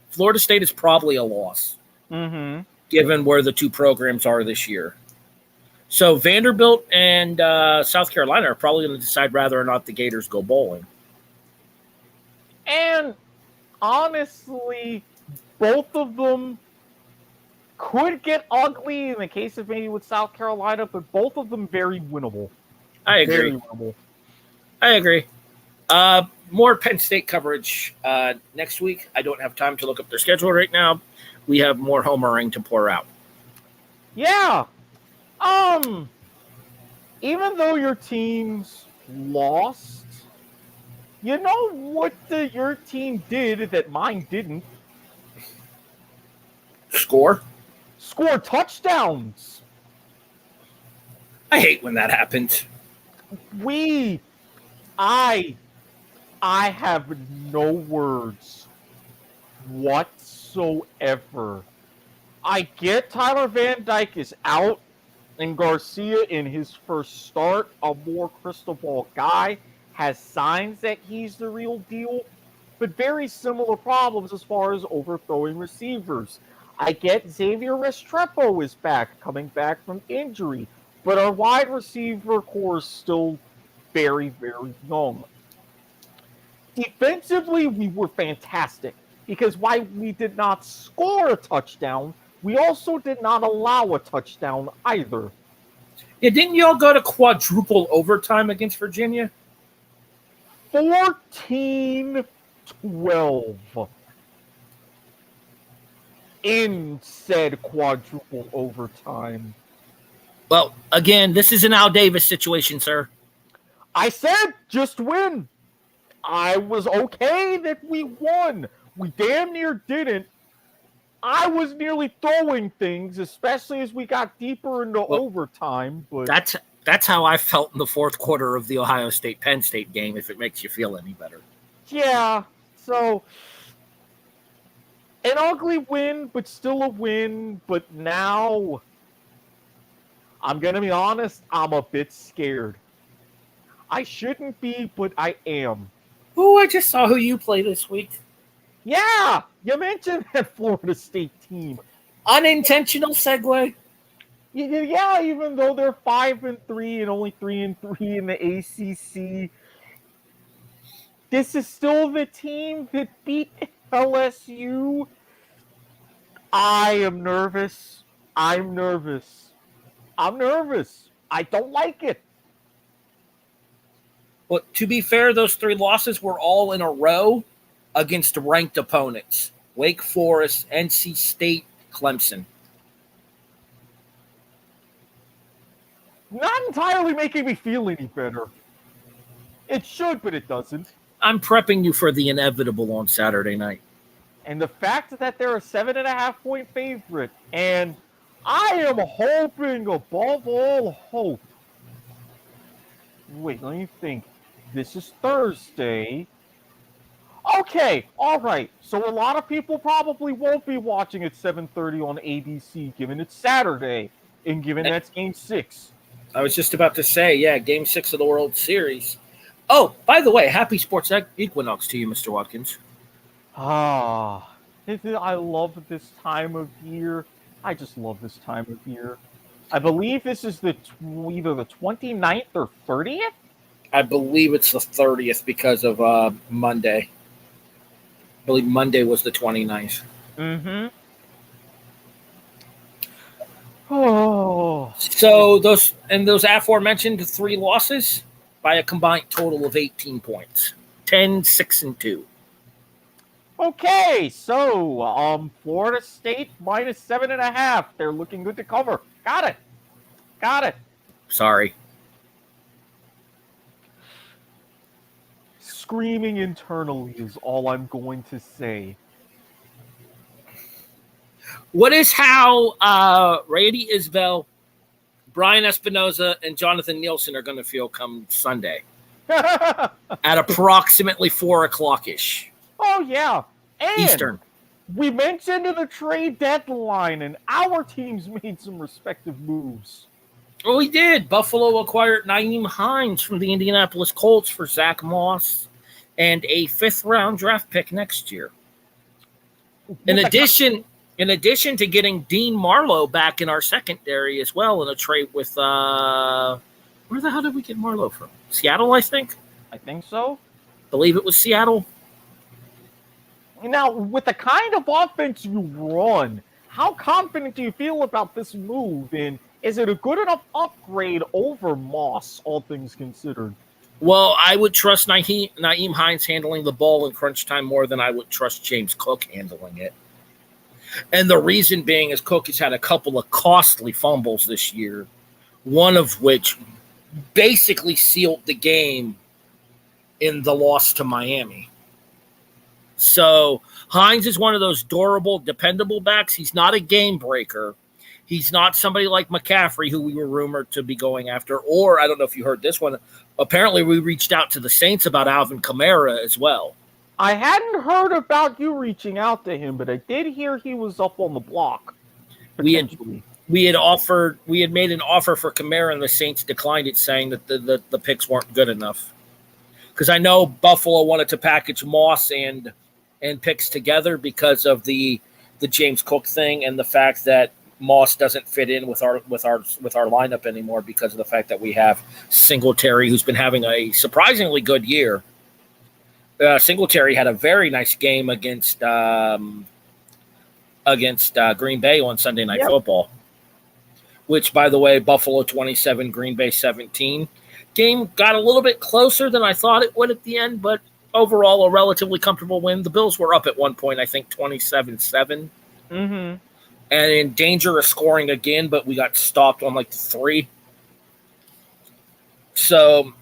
Florida State is probably a loss, given where the two programs are this year. So Vanderbilt and South Carolina are probably going to decide whether or not the Gators go bowling. And honestly, both of them could get ugly in the case of maybe with South Carolina, but both of them very winnable. I agree. Very winnable. I agree. More Penn State coverage next week. I don't have time to look up their schedule right now. We have more homering to pour out. Yeah. Even though your teams lost, you know what your team did that mine didn't? Score touchdowns. I hate when that happens. I have no words whatsoever. I get Tyler Van Dyke is out and Garcia in his first start, a more crystal ball guy, has signs that he's the real deal, but very similar problems as far as overthrowing receivers. I get Xavier Restrepo is back, coming back from injury, but our wide receiver core is still very, very young. Defensively, we were fantastic because while we did not score a touchdown, we also did not allow a touchdown either. Yeah, didn't y'all go to quadruple overtime against Virginia? 14-12 in said quadruple overtime. Well, again, this is an Al Davis situation, sir. I said just win. I was okay that we won. We damn near didn't. I was nearly throwing things, especially as we got deeper into overtime. But that's how I felt in the fourth quarter of the Ohio State-Penn State game, if it makes you feel any better. Yeah, so an ugly win, but still a win. But now, I'm going to be honest, I'm a bit scared. I shouldn't be, but I am. Oh, I just saw who you play this week. Yeah, you mentioned that Florida State team. Unintentional segue. Yeah, even though they're 5-3 and only 3-3 in the ACC, this is still the team that beat LSU I am nervous. I'm nervous. I'm nervous. I don't like it. Well, to be fair, those 3 losses were all in a row against ranked opponents. Wake Forest, NC State, Clemson. Not entirely making me feel any better. It should, but it doesn't. I'm prepping you for the inevitable on Saturday night. And the fact that they're a 7.5-point favorite, and I am hoping above all hope. Wait, let me think. This is Thursday. Okay, all right. So a lot of people probably won't be watching at 7:30 on ABC, given it's Saturday, and given that's Game 6. I was just about to say, yeah, Game 6 of the World Series. Oh, by the way, happy Sports Equinox to you, Mr. Watkins. I love this time of year. I just love this time of year. I believe this is either the 29th or 30th? I believe it's the 30th because of Monday. I believe Monday was the 29th. Mm-hmm. Oh. So those aforementioned 3 losses by a combined total of 18 points. 10, 6, and 2. Okay, so Florida State minus 7.5. They're looking good to cover. Got it. Sorry. Screaming internally is all I'm going to say. What is how Rady Isbell, Brian Espinoza, and Jonathan Nielsen are going to feel come Sunday at approximately 4 o'clock-ish? Oh, yeah. And Eastern. We mentioned the trade deadline, and our teams made some respective moves. Oh, we did. Buffalo acquired Nyheim Hines from the Indianapolis Colts for Zach Moss and a 5th-round draft pick next year. In addition to getting Dean Marlowe back in our secondary as well in a trade with where the hell did we get Marlowe from? Seattle, I think. I think so. Believe it was Seattle. Now, with the kind of offense you run, how confident do you feel about this move? And is it a good enough upgrade over Moss, all things considered? Well, I would trust Nyheim Hines handling the ball in crunch time more than I would trust James Cook handling it. And the reason being is Cook has had a couple of costly fumbles this year, one of which basically sealed the game in the loss to Miami. So Hines is one of those durable, dependable backs. He's not a game breaker. He's not somebody like McCaffrey, who we were rumored to be going after. Or, I don't know if you heard this one, apparently we reached out to the Saints about Alvin Kamara as well. I hadn't heard about you reaching out to him, but I did hear he was up on the block. We had made an offer for Kamara, and the Saints declined it, saying that the picks weren't good enough. Because I know Buffalo wanted to package Moss and picks together because of the James Cook thing and the fact that Moss doesn't fit in with our lineup anymore because of the fact that we have Singletary, who's been having a surprisingly good year. Singletary had a very nice game against Green Bay on Sunday Night Football, which, by the way, Buffalo 27, Green Bay 17. Game got a little bit closer than I thought it would at the end, but overall a relatively comfortable win. The Bills were up at one point, I think 27-7. Mm-hmm. And in danger of scoring again, but we got stopped on like the 3. So,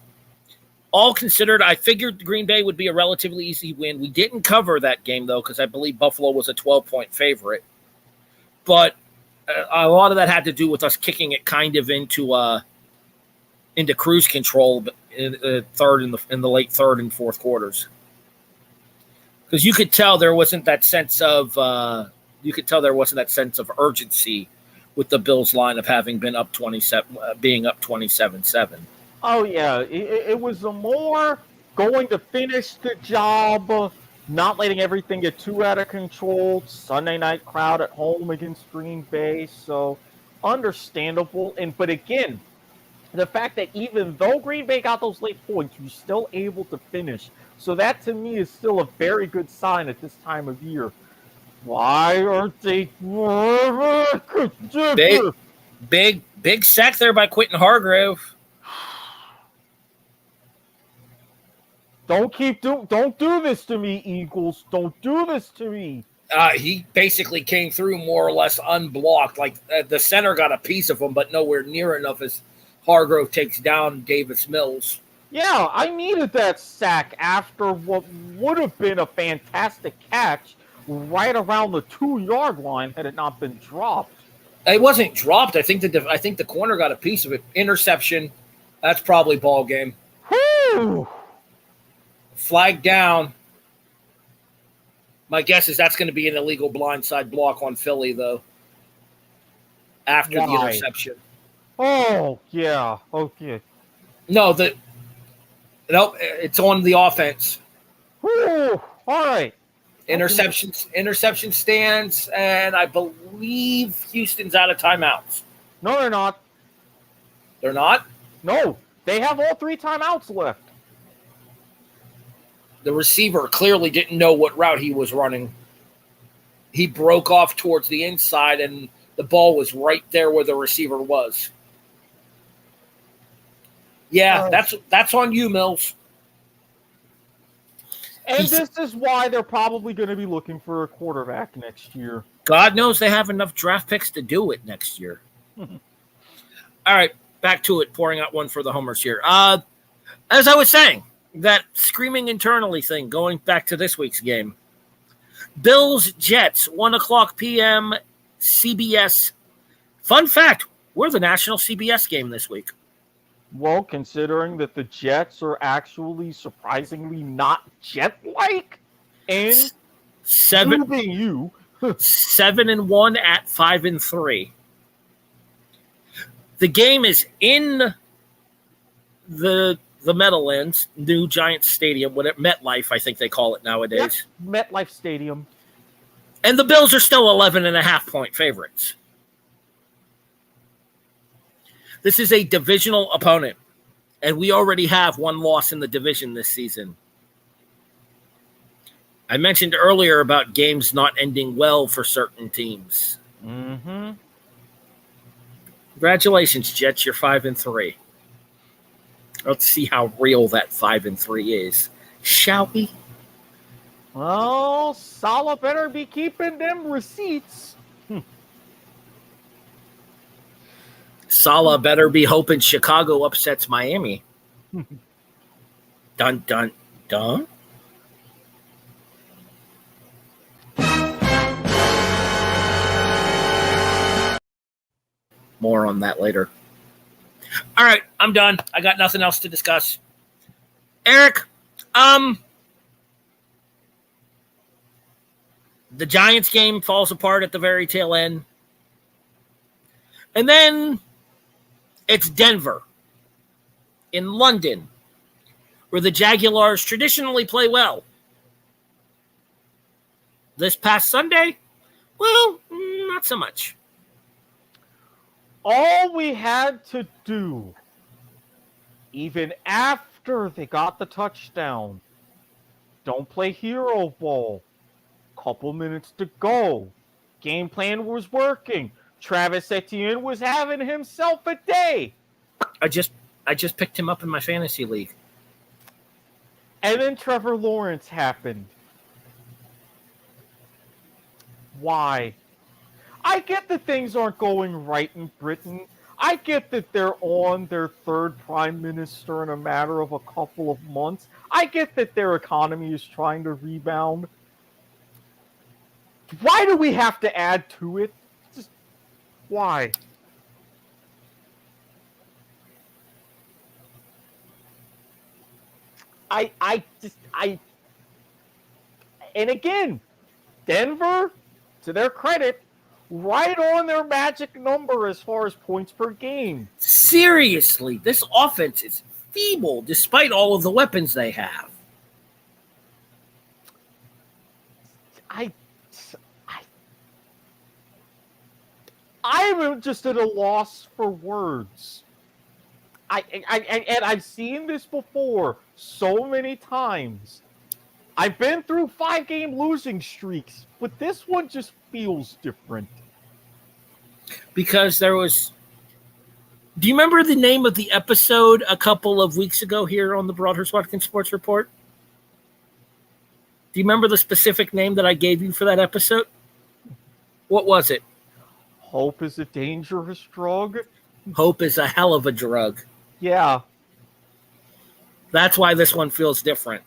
all considered, I figured Green Bay would be a relatively easy win. We didn't cover that game, though, because I believe Buffalo was a 12-point favorite. But a lot of that had to do with us kicking it kind of into cruise control in the late third and fourth quarters. Because you could tell there wasn't that sense of urgency with the Bills line of having been up 27-7. Oh, yeah. It was a more going to finish the job, not letting everything get too out of control. Sunday night crowd at home against Green Bay. So understandable. But again, the fact that even though Green Bay got those late points, you're still able to finish. So that to me is still a very good sign at this time of year. Why aren't they? Big sack there by Quentin Hargrove. Don't do this to me, Eagles. Don't do this to me. He basically came through more or less unblocked. Like the center got a piece of him, but nowhere near enough as Hargrove takes down Davis Mills. Yeah, I needed that sack after what would have been a fantastic catch right around the 2-yard line had it not been dropped. It wasn't dropped. I think the corner got a piece of it. Interception. That's probably ball game. Whew. Flag down. My guess is that's going to be an illegal blindside block on Philly, though. After the interception. Oh, yeah. Okay. No, it's on the offense. Whew. All right. Interception stands, and I believe Houston's out of timeouts. No, they're not. They're not? No, they have all 3 timeouts left. The receiver clearly didn't know what route he was running. He broke off towards the inside, and the ball was right there where the receiver was. Yeah, that's on you, Mills. And this is why they're probably going to be looking for a quarterback next year. God knows they have enough draft picks to do it next year. All right, back to it, pouring out one for the homers here. As I was saying, that screaming internally thing, going back to this week's game. Bills-Jets, 1:00 p.m., CBS. Fun fact, we're the national CBS game this week. Well, considering that the Jets are actually surprisingly not Jet-like, and 7-1 at 5-3. The game is in the Meadowlands, new Giants Stadium, MetLife, I think they call it nowadays. Yep, MetLife Stadium. And the Bills are still 11.5-point favorites. This is a divisional opponent, and we already have one loss in the division this season. I mentioned earlier about games not ending well for certain teams. Mm-hmm. Congratulations, Jets. You're 5-3. Let's see how real that 5-3 is, shall we? Well, Salah better be keeping them receipts. Salah better be hoping Chicago upsets Miami. Dun, dun, dun. More on that later. All right, I'm done. I got nothing else to discuss. Erik, the Giants game falls apart at the very tail end. And then it's Denver in London, where the Jaguars traditionally play well. This past Sunday, well, not so much. All we had to do, even after they got the touchdown, don't play hero ball. Couple minutes to go. Game plan was working. Travis Etienne was having himself a day. I just picked him up in my fantasy league. And then Trevor Lawrence happened. Why? I get that things aren't going right in Britain. I get that they're on their 3rd prime minister in a matter of a couple of months. I get that their economy is trying to rebound. Why do we have to add to it? Just why? And again, Denver, to their credit, right on their magic number as far as points per game. Seriously, this offense is feeble despite all of the weapons they have. I'm just at a loss for words. And I've seen this before so many times. I've been through 5-game losing streaks, but this one just feels different. Because there was... Do you remember the name of the episode a couple of weeks ago here on the Broadhurst-Watkins Sports Report? Do you remember the specific name that I gave you for that episode? What was it? Hope is a dangerous drug? Hope is a hell of a drug. Yeah. That's why this one feels different.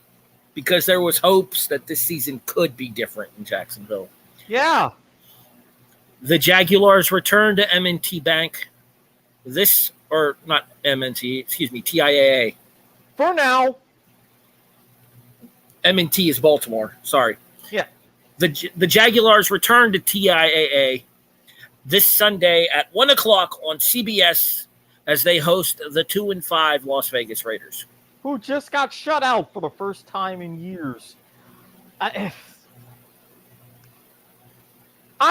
Because there was hopes that this season could be different in Jacksonville. Yeah. The Jaguars return to M&T Bank. TIAA. For now. M&T is Baltimore. Sorry. Yeah. The Jaguars return to TIAA this Sunday at 1 o'clock on CBS as they host the 2-5 Las Vegas Raiders, who just got shut out for the first time in years. I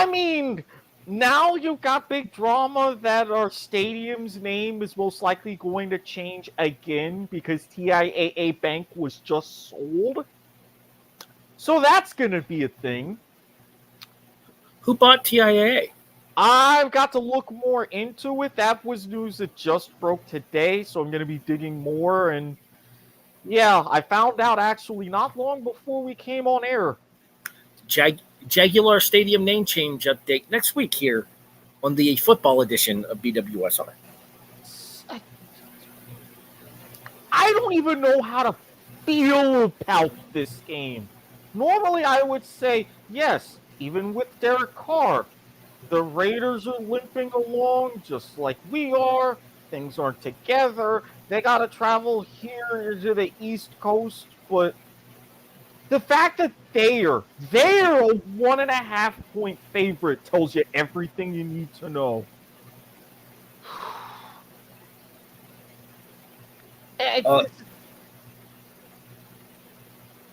mean, now you've got big drama that our stadium's name is most likely going to change again because TIAA Bank was just sold. So that's going to be a thing. Who bought TIAA? I've got to look more into it. That was news that just broke today, so I'm going to be digging more. And yeah, I found out actually not long before we came on air. Jaguar Stadium name change update next week here on the football edition of BWSR. I don't even know how to feel about this game. Normally I would say, yes, even with Derek Carr, the Raiders are limping along just like we are. Things aren't together. They got to travel here to the East Coast, but the fact that they're a 1.5 point favorite tells you everything you need to know.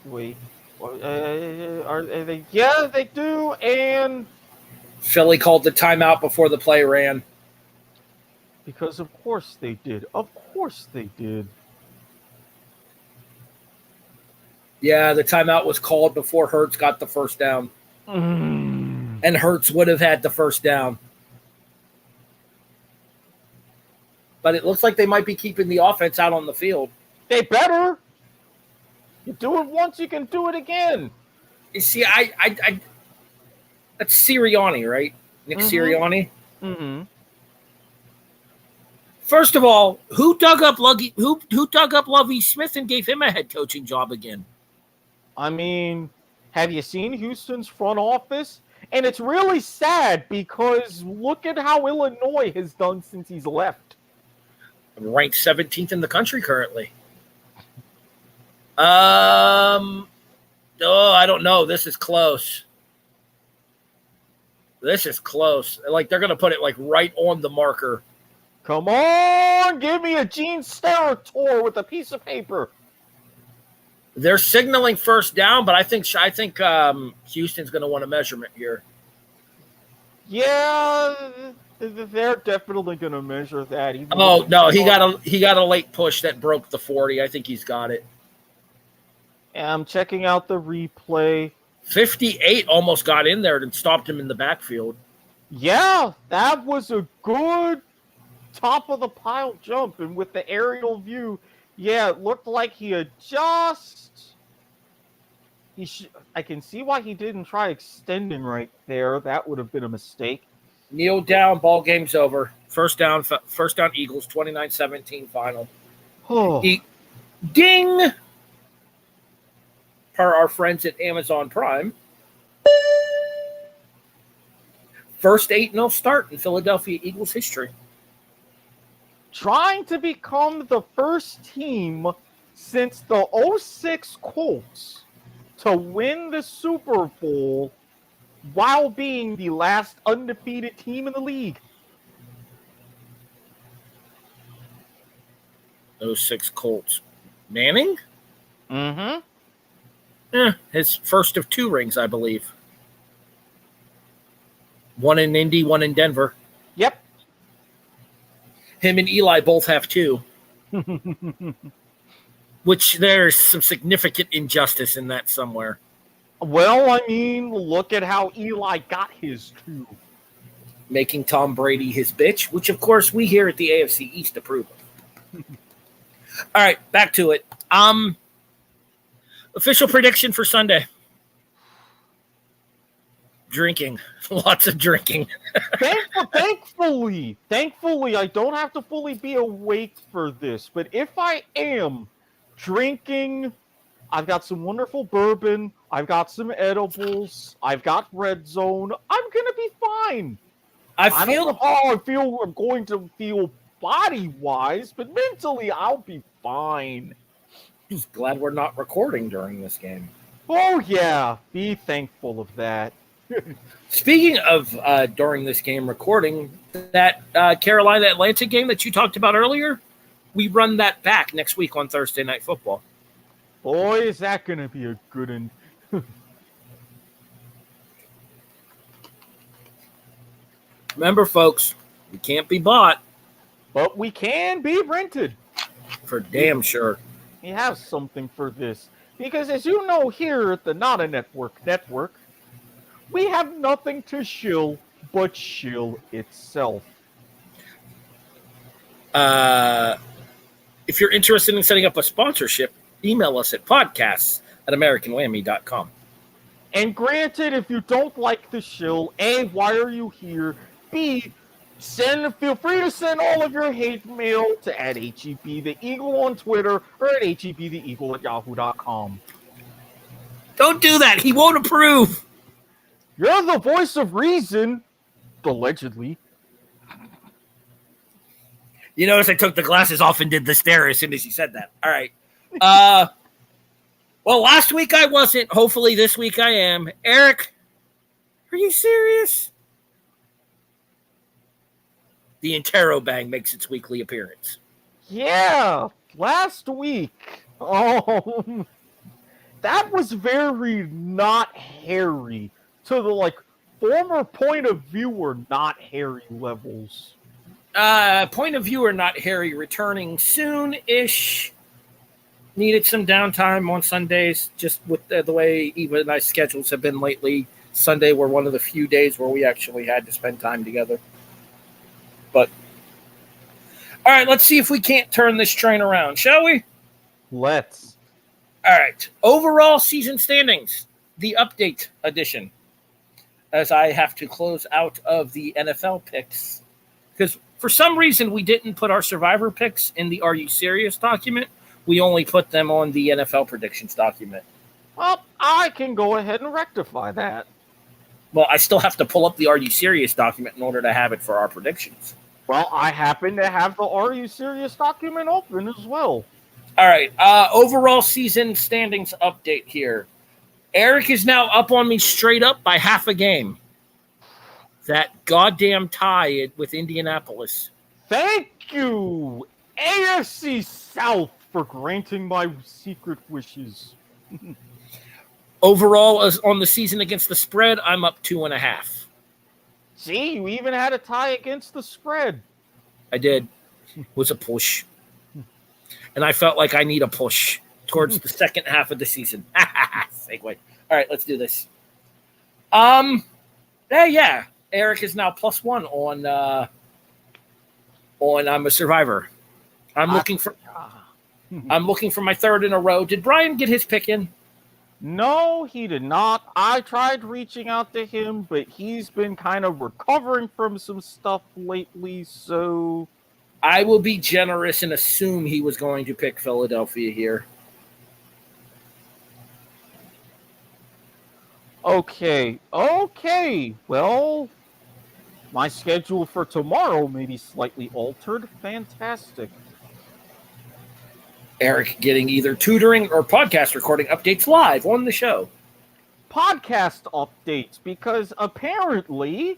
Wait. Are they? Yeah, they do. And Philly called the timeout before the play ran. Because of course they did. Of course they did. Yeah, the timeout was called before Hurts got the first down. And Hurts would have had the first down. But it looks like they might be keeping the offense out on the field. They better. You do it once, you can do it again. You see, that's Sirianni, right? Nick Sirianni. Mm-hmm. First of all, who dug up Lovie Smith and gave him a head coaching job again? I mean, have you seen Houston's front office? And it's really sad because look at how Illinois has done since he's left. Ranked 17th in the country currently. I don't know. This is close. Like, they're going to put it, like, right on the marker. Come on, give me a Gene Steratore with a piece of paper. They're signaling first down, but I think Houston's going to want a measurement here. Yeah, they're definitely going to measure that. Oh no, he got a late push that broke the 40. I think he's got it. I'm checking out the replay. 58 almost got in there and stopped him in the backfield. Yeah, that was a good top of the pile jump, and with the aerial view, yeah, it looked like he had just. I can see why he didn't try extending right there. That would have been a mistake. Kneel down, ball game's over. First down, Eagles, 29-17 final. Oh. Ding! Per our friends at Amazon Prime. First 8-0 start in Philadelphia Eagles history. Trying to become the first team since the 06 Colts to win the Super Bowl while being the last undefeated team in the league. 06 Colts. Manning? Mm-hmm. His first of 2 rings, I believe. One in Indy, one in Denver. Yep. Him and Eli both have 2. which there's some significant injustice in that somewhere. Well, I mean, look at how Eli got his too. Making Tom Brady his bitch, which of course we here at the AFC East approve of. All right, back to it. Official prediction for Sunday. Drinking. Lots of drinking. Thankfully, I don't have to fully be awake for this. But if I am drinking, I've got some wonderful bourbon. I've got some edibles. I've got Red Zone. I'm going to be fine. I don't know how I'm going to feel body-wise, but mentally I'll be fine. Just glad we're not recording during this game. Oh, yeah. Be thankful of that. Speaking of during this game recording, that Carolina-Atlanta game that you talked about earlier, we run that back next week on Thursday Night Football. Boy, is that going to be a good one. Remember, folks, we can't be bought. But we can be rented. For damn sure. We have something for this. Because as you know here at the Not a Network, we have nothing to shill but shill itself. If you're interested in setting up a sponsorship, email us at podcasts@AmericanWhammy.com. And granted, if you don't like the shill, A, why are you here? B, feel free to send all of your hate mail to @HEB the Eagle on Twitter or at HEBtheeagle@yahoo.com. Don't do that. He won't approve. You're the voice of reason, allegedly. You notice I took the glasses off and did the stare as soon as he said that. All right. Well, last week I wasn't. Hopefully this week I am. Erik, are you serious? The Interrobang makes its weekly appearance. Yeah, last week. Oh, that was very not Harry to the former point of viewer not Harry levels. Point of viewer not Harry returning soon-ish. Needed some downtime on Sundays, just with the way Eva and I's schedules have been lately. Sunday were one of the few days where we actually had to spend time together. But, all right, let's see if we can't turn this train around, shall we? Let's. All right. Overall season standings, the update edition, as I have to close out of the NFL picks. Because for some reason, we didn't put our Survivor picks in the Are You Serious document. We only put them on the NFL predictions document. Well, I can go ahead and rectify that. Well, I still have to pull up the Are You Serious document in order to have it for our predictions. Well, I happen to have the Are You Serious document open as well. All right. Overall season standings update here. Erik is now up on me straight up by half a game. That goddamn tie with Indianapolis. Thank you, AFC South, for granting my secret wishes. Overall, on the season against the spread, I'm up 2.5. See, you even had a tie against the spread. I did. It was a push. And I felt like I need a push towards the second half of the season. Segue. All right, let's do this. Yeah. Erik is now +1 on I'm a Survivor. I'm looking for my third in a row. Did Brian get his pick in? No, he did not. I tried reaching out to him, but he's been kind of recovering from some stuff lately, so I will be generous and assume he was going to pick Philadelphia here. Okay. Well, my schedule for tomorrow may be slightly altered. Fantastic. Erik getting either tutoring or podcast recording updates live on the show. Podcast updates, because apparently,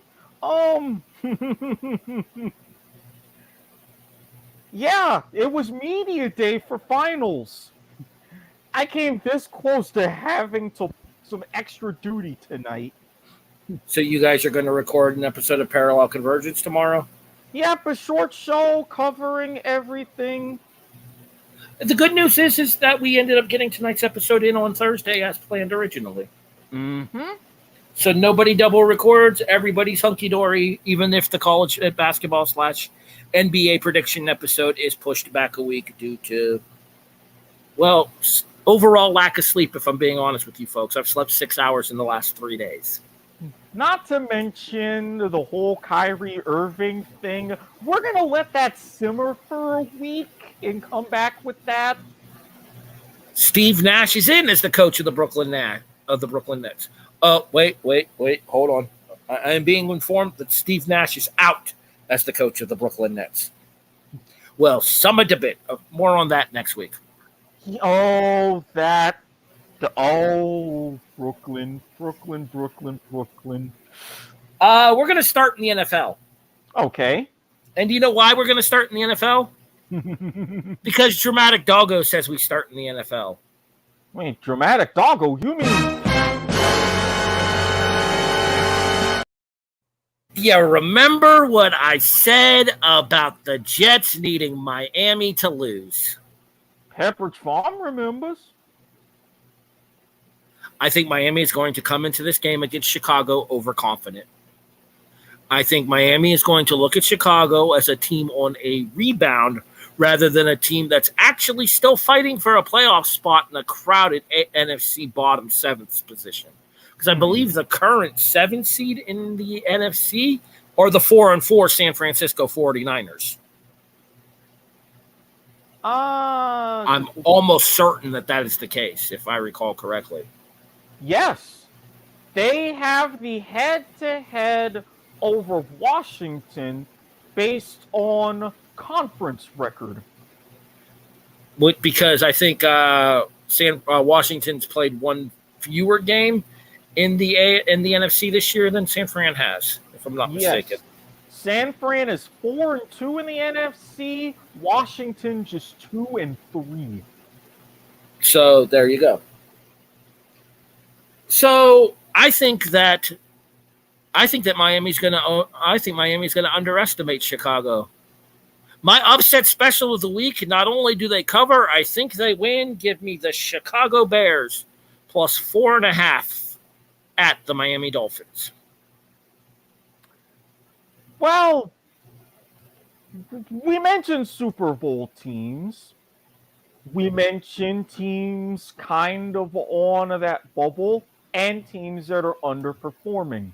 yeah, it was media day for finals. I came this close to having some extra duty tonight. So you guys are going to record an episode of Parallel Convergence tomorrow? Yep, a short show covering everything. The good news is that we ended up getting tonight's episode in on Thursday as planned originally. Mm-hmm. So nobody double records. Everybody's hunky dory, even if the college basketball / NBA prediction episode is pushed back a week due to, well, overall lack of sleep. If I'm being honest with you folks, I've slept 6 hours in the last 3 days. Not to mention the whole Kyrie Irving thing. We're gonna let that simmer for a week and come back with that. Steve Nash is in as the coach of the Brooklyn Nets. Wait, hold on. I am being informed that Steve Nash is out as the coach of the Brooklyn Nets. Well, some of the bit. More on that next week. Oh, Brooklyn. We're going to start in the NFL. Okay. And do you know why we're going to start in the NFL? Because Dramatic Doggo says we start in the NFL. Wait, Dramatic Doggo? You mean... Yeah, remember what I said about the Jets needing Miami to lose? Pepperidge Farm remembers. I think Miami is going to come into this game against Chicago overconfident. I think Miami is going to look at Chicago as a team on a rebound rather than a team that's actually still fighting for a playoff spot in a crowded NFC bottom 7th position. Because I believe the current 7th seed in the NFC are the 4-4 San Francisco 49ers. I'm almost certain that is the case, if I recall correctly. Yes. They have the head-to-head over Washington based on conference record. Because I think Washington's played one fewer game in the NFC this year than San Fran has, if I'm not mistaken. San Fran is 4-2 in the NFC. Washington just 2-3. So there you go. So I think that Miami's going to underestimate Chicago. My upset special of the week, not only do they cover, I think they win. Give me the Chicago Bears plus 4.5 at the Miami Dolphins. Well, we mentioned Super Bowl teams. We mentioned teams kind of on that bubble and teams that are underperforming.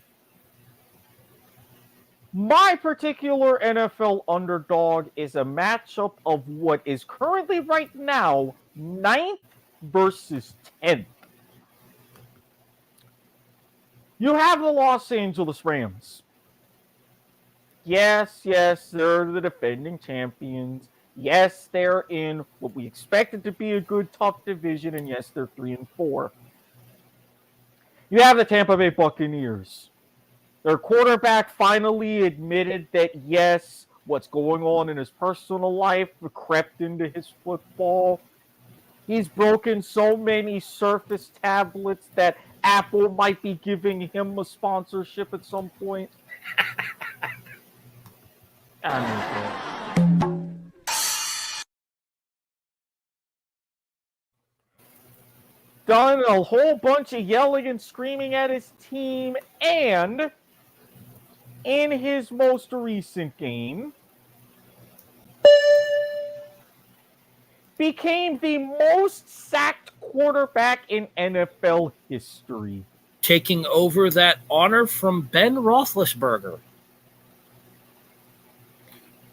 My particular NFL underdog is a matchup of what is currently right now 9th versus 10th. You have the Los Angeles Rams. Yes, they're the defending champions. Yes, they're in what we expected to be a good, tough division, and yes, they're 3-4. You have the Tampa Bay Buccaneers. Their quarterback finally admitted that, yes, what's going on in his personal life crept into his football. He's broken so many Surface tablets that Apple might be giving him a sponsorship at some point. Done a whole bunch of yelling and screaming at his team, and in his most recent game, became the most sacked quarterback in NFL history. Taking over that honor from Ben Roethlisberger.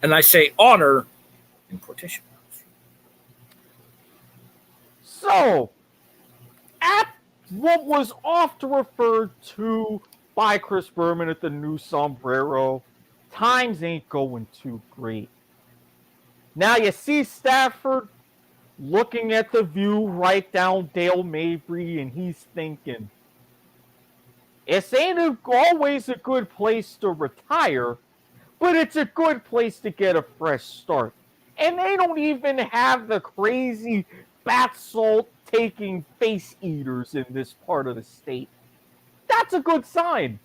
And I say honor in quotation marks. So, at what was often referred to by Chris Berman at the new sombrero, times ain't going too great. Now you see Stafford looking at the view right down Dale Mabry, and he's thinking, it ain't always a good place to retire, but it's a good place to get a fresh start. And they don't even have the crazy bath salt taking face eaters in this part of the state. That's a good sign.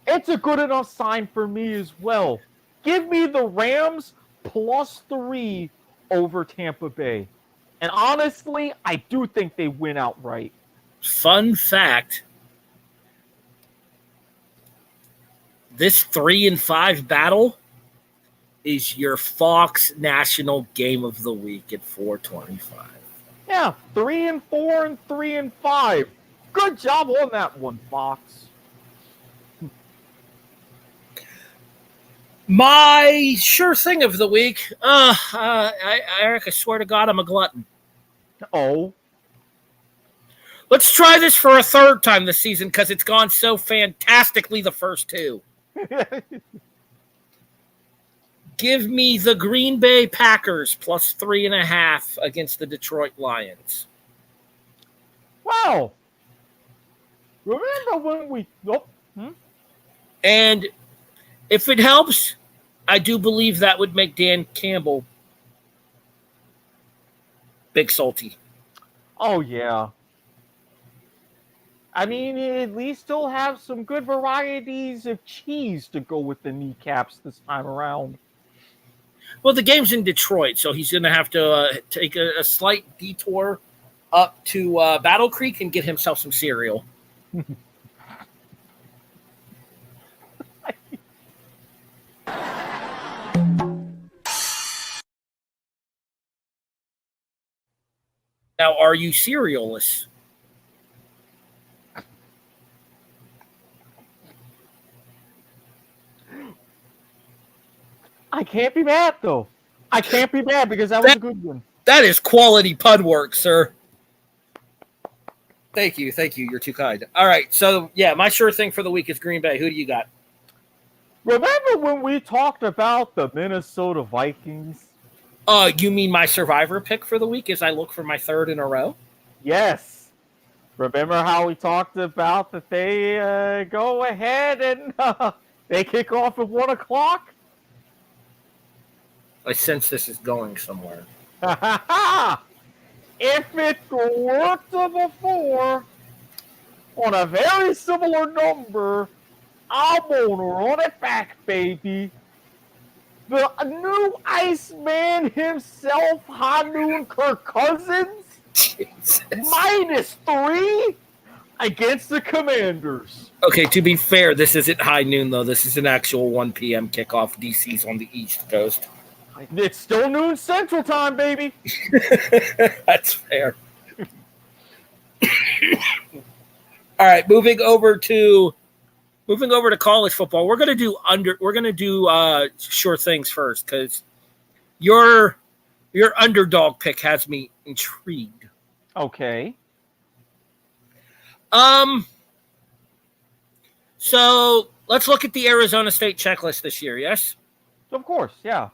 It's a good enough sign for me as well. Give me the Rams +3 over Tampa Bay. And honestly, I do think they win outright. Fun fact, this 3-5 battle is your Fox National Game of the Week at 4:25. Yeah, 3-4 and 3-5. Good job on that one, Fox. My sure thing of the week, Eric, I swear to God, I'm a glutton. Oh. Let's try this for a third time this season because it's gone so fantastically the first two. Give me the Green Bay Packers +3.5 against the Detroit Lions. Wow. Remember when we... And if it helps, I do believe that would make Dan Campbell big salty. Oh, yeah. I mean, at least he'll have some good varieties of cheese to go with the kneecaps this time around. Well, the game's in Detroit, so he's going to have to take a slight detour up to Battle Creek and get himself some cereal. Now, are you cerealless? I can't be mad, though. I can't be mad because that was a good one. That is quality pud work, sir. Thank you. You're too kind. All right, so, yeah, my sure thing for the week is Green Bay. Who do you got? Remember when we talked about the Minnesota Vikings? You mean my survivor pick for the week as I look for my third in a row? Yes. Remember how we talked about that they go ahead and they kick off at 1 o'clock? I sense this is going somewhere. If it worked before on a very similar number, I'm gonna run it back, baby. The new Iceman himself, Hanun Kirk Cousins, -3 against the Commanders. Okay, to be fair, this isn't high noon, though. This is an actual 1 p.m. kickoff. DC's on the East Coast. It's still noon Central Time, baby. That's fair. All right, moving over to college football. We're gonna do sure things first because your underdog pick has me intrigued. Okay. So let's look at the Arizona State checklist this year. Yes. Of course, yeah.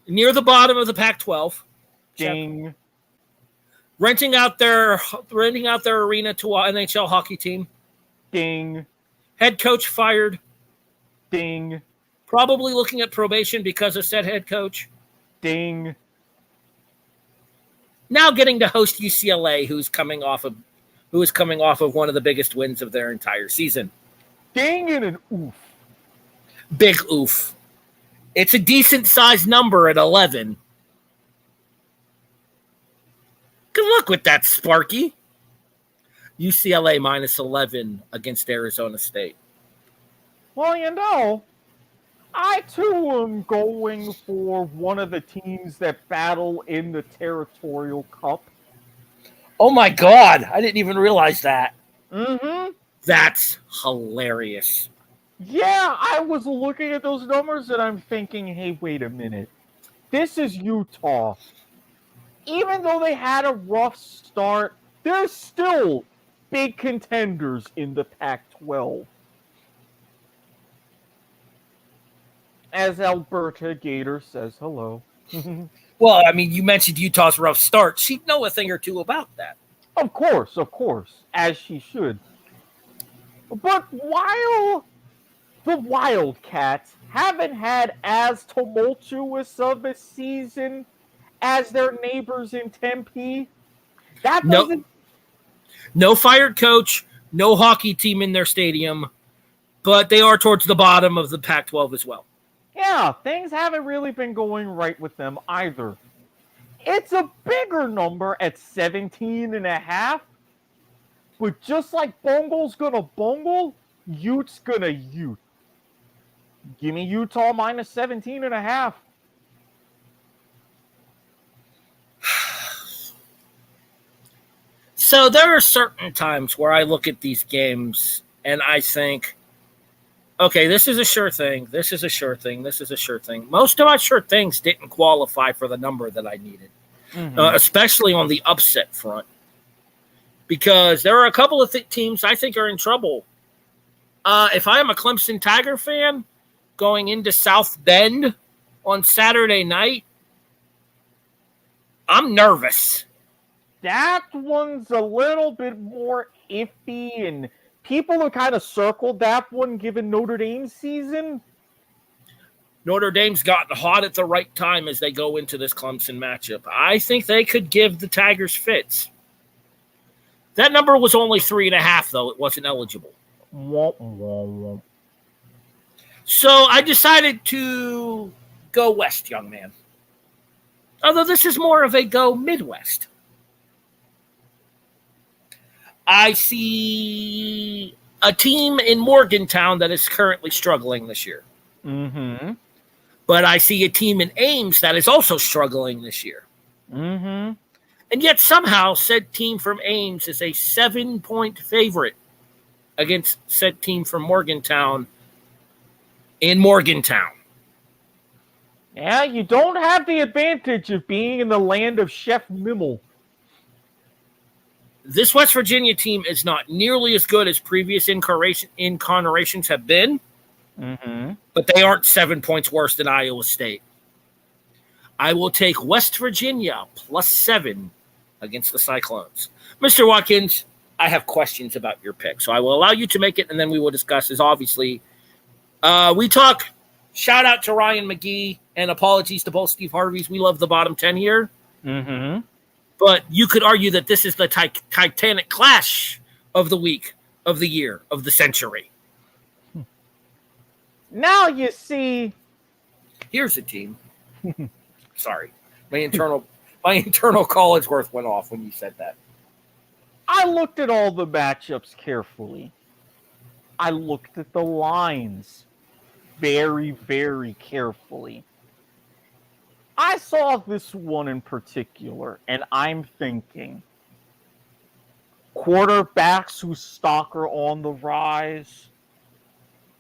Near the bottom of the Pac-12. Ding. Renting out their arena to an NHL hockey team. Ding. Head coach fired. Ding. Probably looking at probation because of said head coach. Ding. Now getting to host UCLA, who is coming off of one of the biggest wins of their entire season. Ding and an oof. Big oof. It's a decent sized number at 11. Good luck with that, Sparky. UCLA -11 against Arizona State. Well, you know, I too am going for one of the teams that battle in the Territorial Cup. Oh my God, I didn't even realize that. Mm-hmm. That's hilarious. Yeah, I was looking at those numbers and I'm thinking, hey, wait a minute. This is Utah. Even though they had a rough start, they're still big contenders in the Pac-12. As Alberta Gator says hello. Well, I mean, you mentioned Utah's rough start. She'd know a thing or two about that. Of course, as she should. But while the Wildcats haven't had as tumultuous of a season as their neighbors in Tempe, that doesn't... No fired coach, no hockey team in their stadium, but they are towards the bottom of the Pac-12 as well. Yeah, things haven't really been going right with them either. It's a bigger number at 17.5, but just like Bungle's gonna bungle, Utes gonna Ute. Give me Utah minus 17.5. So there are certain times where I look at these games and I think, okay, this is a sure thing. This is a sure thing. This is a sure thing. Most of my sure things didn't qualify for the number that I needed, especially on the upset front, because there are a couple of teams I think are in trouble. If I am a Clemson Tiger fan going into South Bend on Saturday night, I'm nervous. That one's a little bit more iffy, and people have kind of circled that one given Notre Dame's season. Notre Dame's gotten hot at the right time as they go into this Clemson matchup. I think they could give the Tigers fits. That number was only 3.5, though. It wasn't eligible. So I decided to go west, young man. Although this is more of a go Midwest. I see a team in Morgantown that is currently struggling this year. But I see a team in Ames that is also struggling this year. And yet somehow said team from Ames is a 7-point favorite against said team from Morgantown in Morgantown. Yeah, you don't have the advantage of being in the land of Chef Mimmel. This West Virginia team is not nearly as good as previous incarnations have been, but they aren't 7 points worse than Iowa State. I will take West Virginia +7 against the Cyclones. Mr. Watkins, I have questions about your pick, so I will allow you to make it, and then we will discuss this. Obviously, we talk. Shout out to Ryan McGee, and apologies to both Steve Harveys. We love the bottom 10 here. But you could argue that this is the Titanic clash of the week, of the year, of the century. Now you see. Here's a team. Sorry. My internal Collinsworth went off when you said that. I looked at all the matchups carefully. I looked at the lines very, very carefully. I saw this one in particular, and I'm thinking quarterbacks whose stock are on the rise,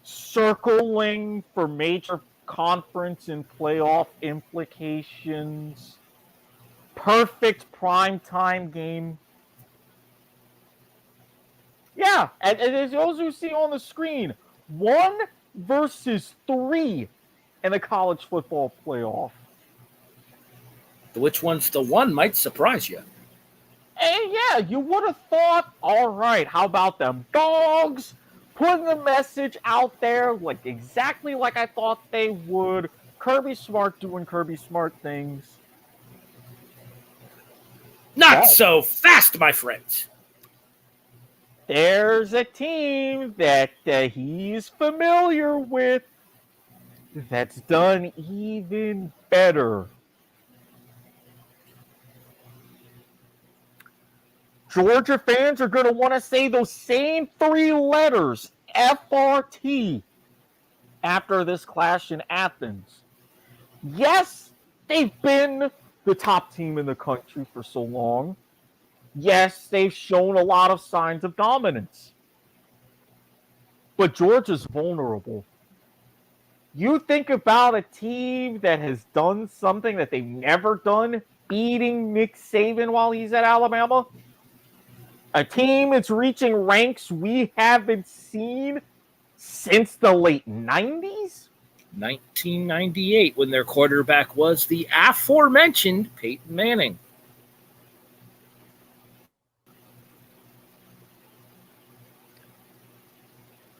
circling for major conference and playoff implications, perfect primetime game. Yeah, and as those who see on the screen, 1 versus 3 in the college football playoff. Which one's the one might surprise you. And yeah, you would have thought, all right, how about them dogs putting the message out there like exactly like I thought they would. Kirby Smart doing Kirby Smart things. Not so fast, my friends. There's a team that he's familiar with that's done even better. Georgia fans are going to want to say those same 3 letters, FRT, after this clash in Athens. Yes, they've been the top team in the country for so long. Yes, they've shown a lot of signs of dominance. But Georgia's vulnerable. You think about a team that has done something that they've never done, beating Nick Saban while he's at Alabama. A team that's reaching ranks we haven't seen since the late 90s? 1998, when their quarterback was the aforementioned Peyton Manning.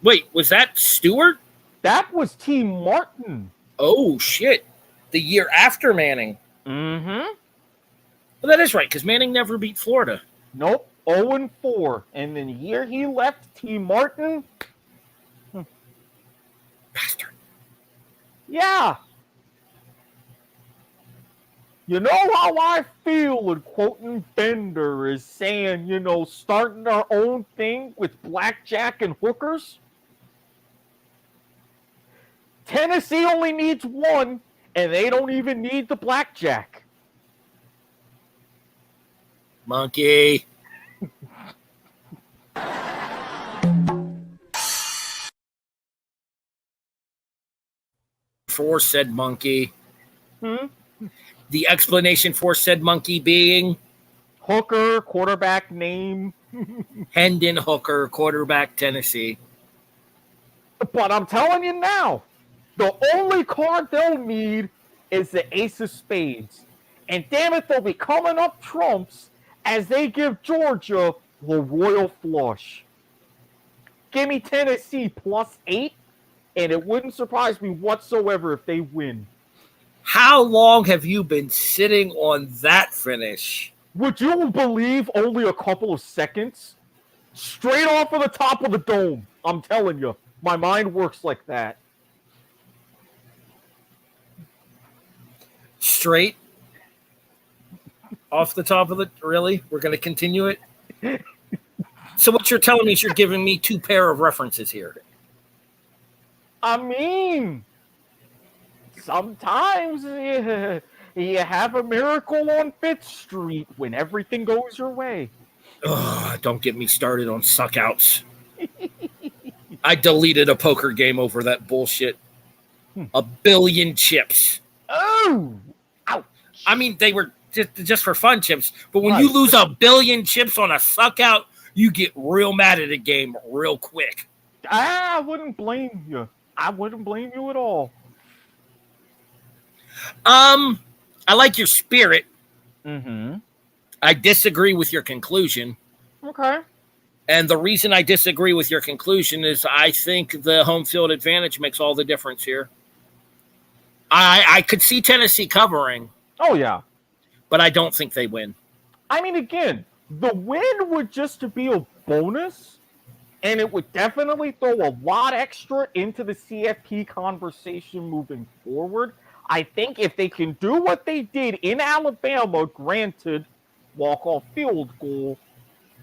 Wait, was that Stewart? That was T. Martin. Oh, shit. The year after Manning. Well, that is right, because Manning never beat Florida. Nope. 0-4. And then the year he left, T. Martin. Bastard. Yeah. You know how I feel when quoting Bender is saying, starting our own thing with blackjack and hookers? Tennessee only needs one, and they don't even need the blackjack. Monkey. For said monkey. The explanation for said monkey being Hooker, quarterback name. Hendon Hooker, quarterback, Tennessee. But I'm telling you now, the only card they'll need is the ace of spades. And damn it, they'll be coming up trumps as they give Georgia the royal flush. Give me Tennessee +8, and it wouldn't surprise me whatsoever if they win. How long have you been sitting on that finish? Would you believe only a couple of seconds? Straight off of the top of the dome. I'm telling you, my mind works like that. Straight off the top of the... Really? We're going to continue it? So what you're telling me is you're giving me two pair of references here. I mean, sometimes you have a miracle on 5th Street when everything goes your way. Ugh, don't get me started on suckouts. I deleted a poker game over that bullshit. 1 billion chips. Oh! Ouch. I mean, they were just for fun chips, but when you lose 1 billion chips on a suckout, you get real mad at a game real quick. I wouldn't blame you. I wouldn't blame you at all. I like your spirit. Mm-hmm. I disagree with your conclusion. Okay. And the reason I disagree with your conclusion is I think the home field advantage makes all the difference here. I could see Tennessee covering. Oh, yeah. But I don't think they win. I mean, again, the win would just be a bonus, and it would definitely throw a lot extra into the CFP conversation moving forward. I think if they can do what they did in Alabama, granted, walk-off field goal,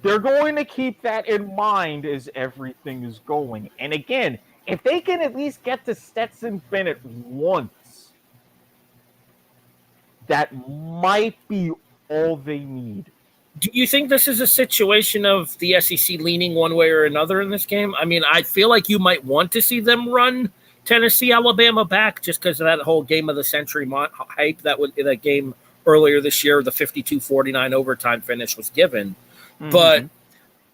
they're going to keep that in mind as everything is going. And again, if they can at least get to Stetson Bennett once, that might be all they need. Do you think this is a situation of the SEC leaning one way or another in this game? I mean, I feel like you might want to see them run Tennessee, Alabama back just because of that whole game of the century hype that game earlier this year, the 52-49 overtime finish was given. Mm-hmm. But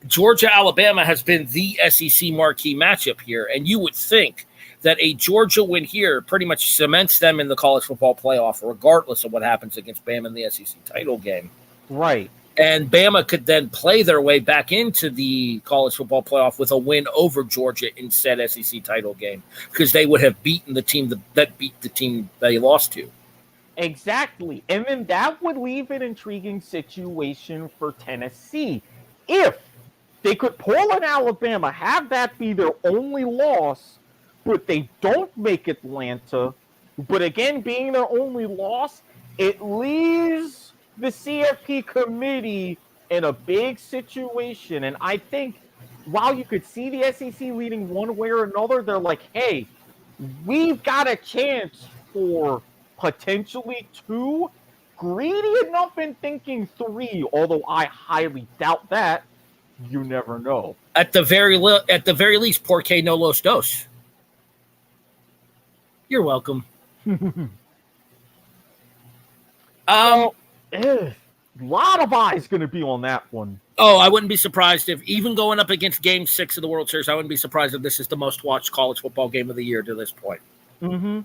Georgia, Alabama has been the SEC marquee matchup here, and you would think that a Georgia win here pretty much cements them in the college football playoff, regardless of what happens against Bama in the SEC title game. Right. And Bama could then play their way back into the college football playoff with a win over Georgia in said SEC title game because they would have beaten the team that beat the team they lost to. Exactly. And then that would leave an intriguing situation for Tennessee. If they could pull in Alabama, have that be their only loss, but they don't make Atlanta, but again, being their only loss, it leaves the CFP committee in a big situation. And I think while you could see the SEC leading one way or another, they're like, hey, we've got a chance for potentially 2, greedy enough in thinking 3, although I highly doubt that. You never know. At the very least, porque no los dos. You're welcome. A lot of eyes going to be on that one. Oh, I wouldn't be surprised if, even going up against Game 6 of the World Series, I wouldn't be surprised if this is the most watched college football game of the year to this point. Mm-hmm.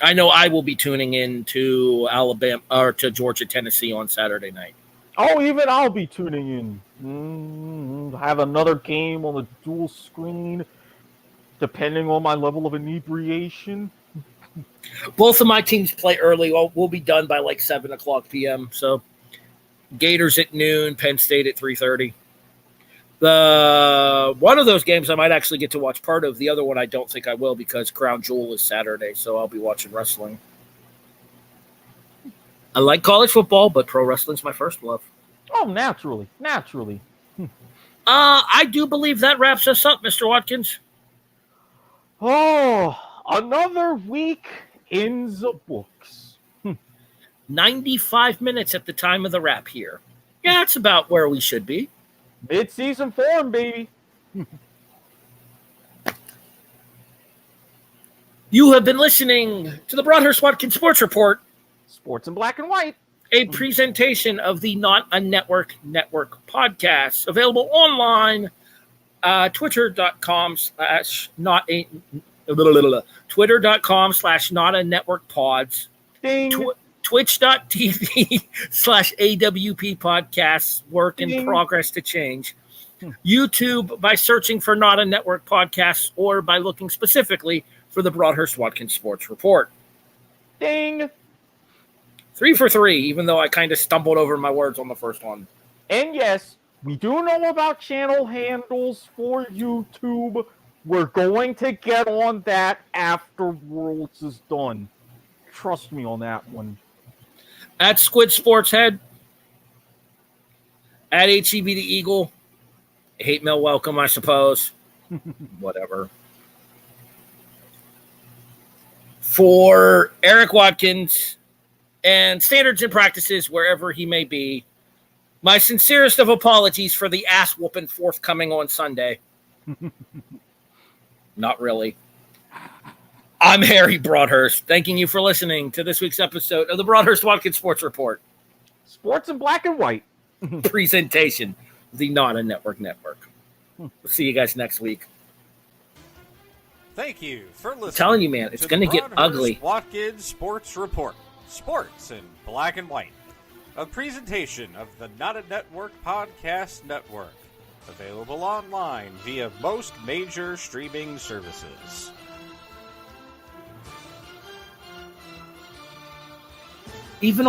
I know I will be tuning in to Alabama or to Georgia, Tennessee on Saturday night. Oh, even I'll be tuning in. Have another game on the dual screen, depending on my level of inebriation. Both of my teams play early. We'll be done by like 7 o'clock p.m. So Gators at noon, Penn State at 3:30. One of those games I might actually get to watch part of. The other one I don't think I will because Crown Jewel is Saturday, so I'll be watching wrestling. I like college football, but pro wrestling's my first love. Oh, naturally. I do believe that wraps us up, Mr. Watkins. Oh, another week in the books. 95 minutes at the time of the wrap here. Yeah, that's about where we should be. Mid-season form, baby. You have been listening to the Broadhurst-Watkins Sports Report. Sports in black and white. A presentation of the Not a Network podcast, available online, twitter.com/not-a-network-pods, Ding. twitch.tv/AWP podcasts, work in progress to change. YouTube by searching for Not a Network podcasts or by looking specifically for the Broadhurst-Watkins Sports Report. Ding. 3 for 3, even though I kind of stumbled over my words on the first one. And yes, we do know about channel handles for YouTube. We're going to get on that after Worlds is done. Trust me on that one. At Squid Sports Head. At HEB the Eagle. Hate mail welcome, I suppose. Whatever. For Erik Watkins and Standards and Practices, wherever he may be, my sincerest of apologies for the ass whooping forthcoming on Sunday. Not really. I'm Harry Broadhurst, thanking you for listening to this week's episode of the Broadhurst-Watkins Sports Report. Sports in black and white. Presentation of the Not a Network. We'll see you guys next week. Thank you for listening. I'm telling you, man, it's going to get ugly. Watkins Sports Report. Sports in black and white. A presentation of the Not a Network Podcast Network. Available online via most major streaming services. Even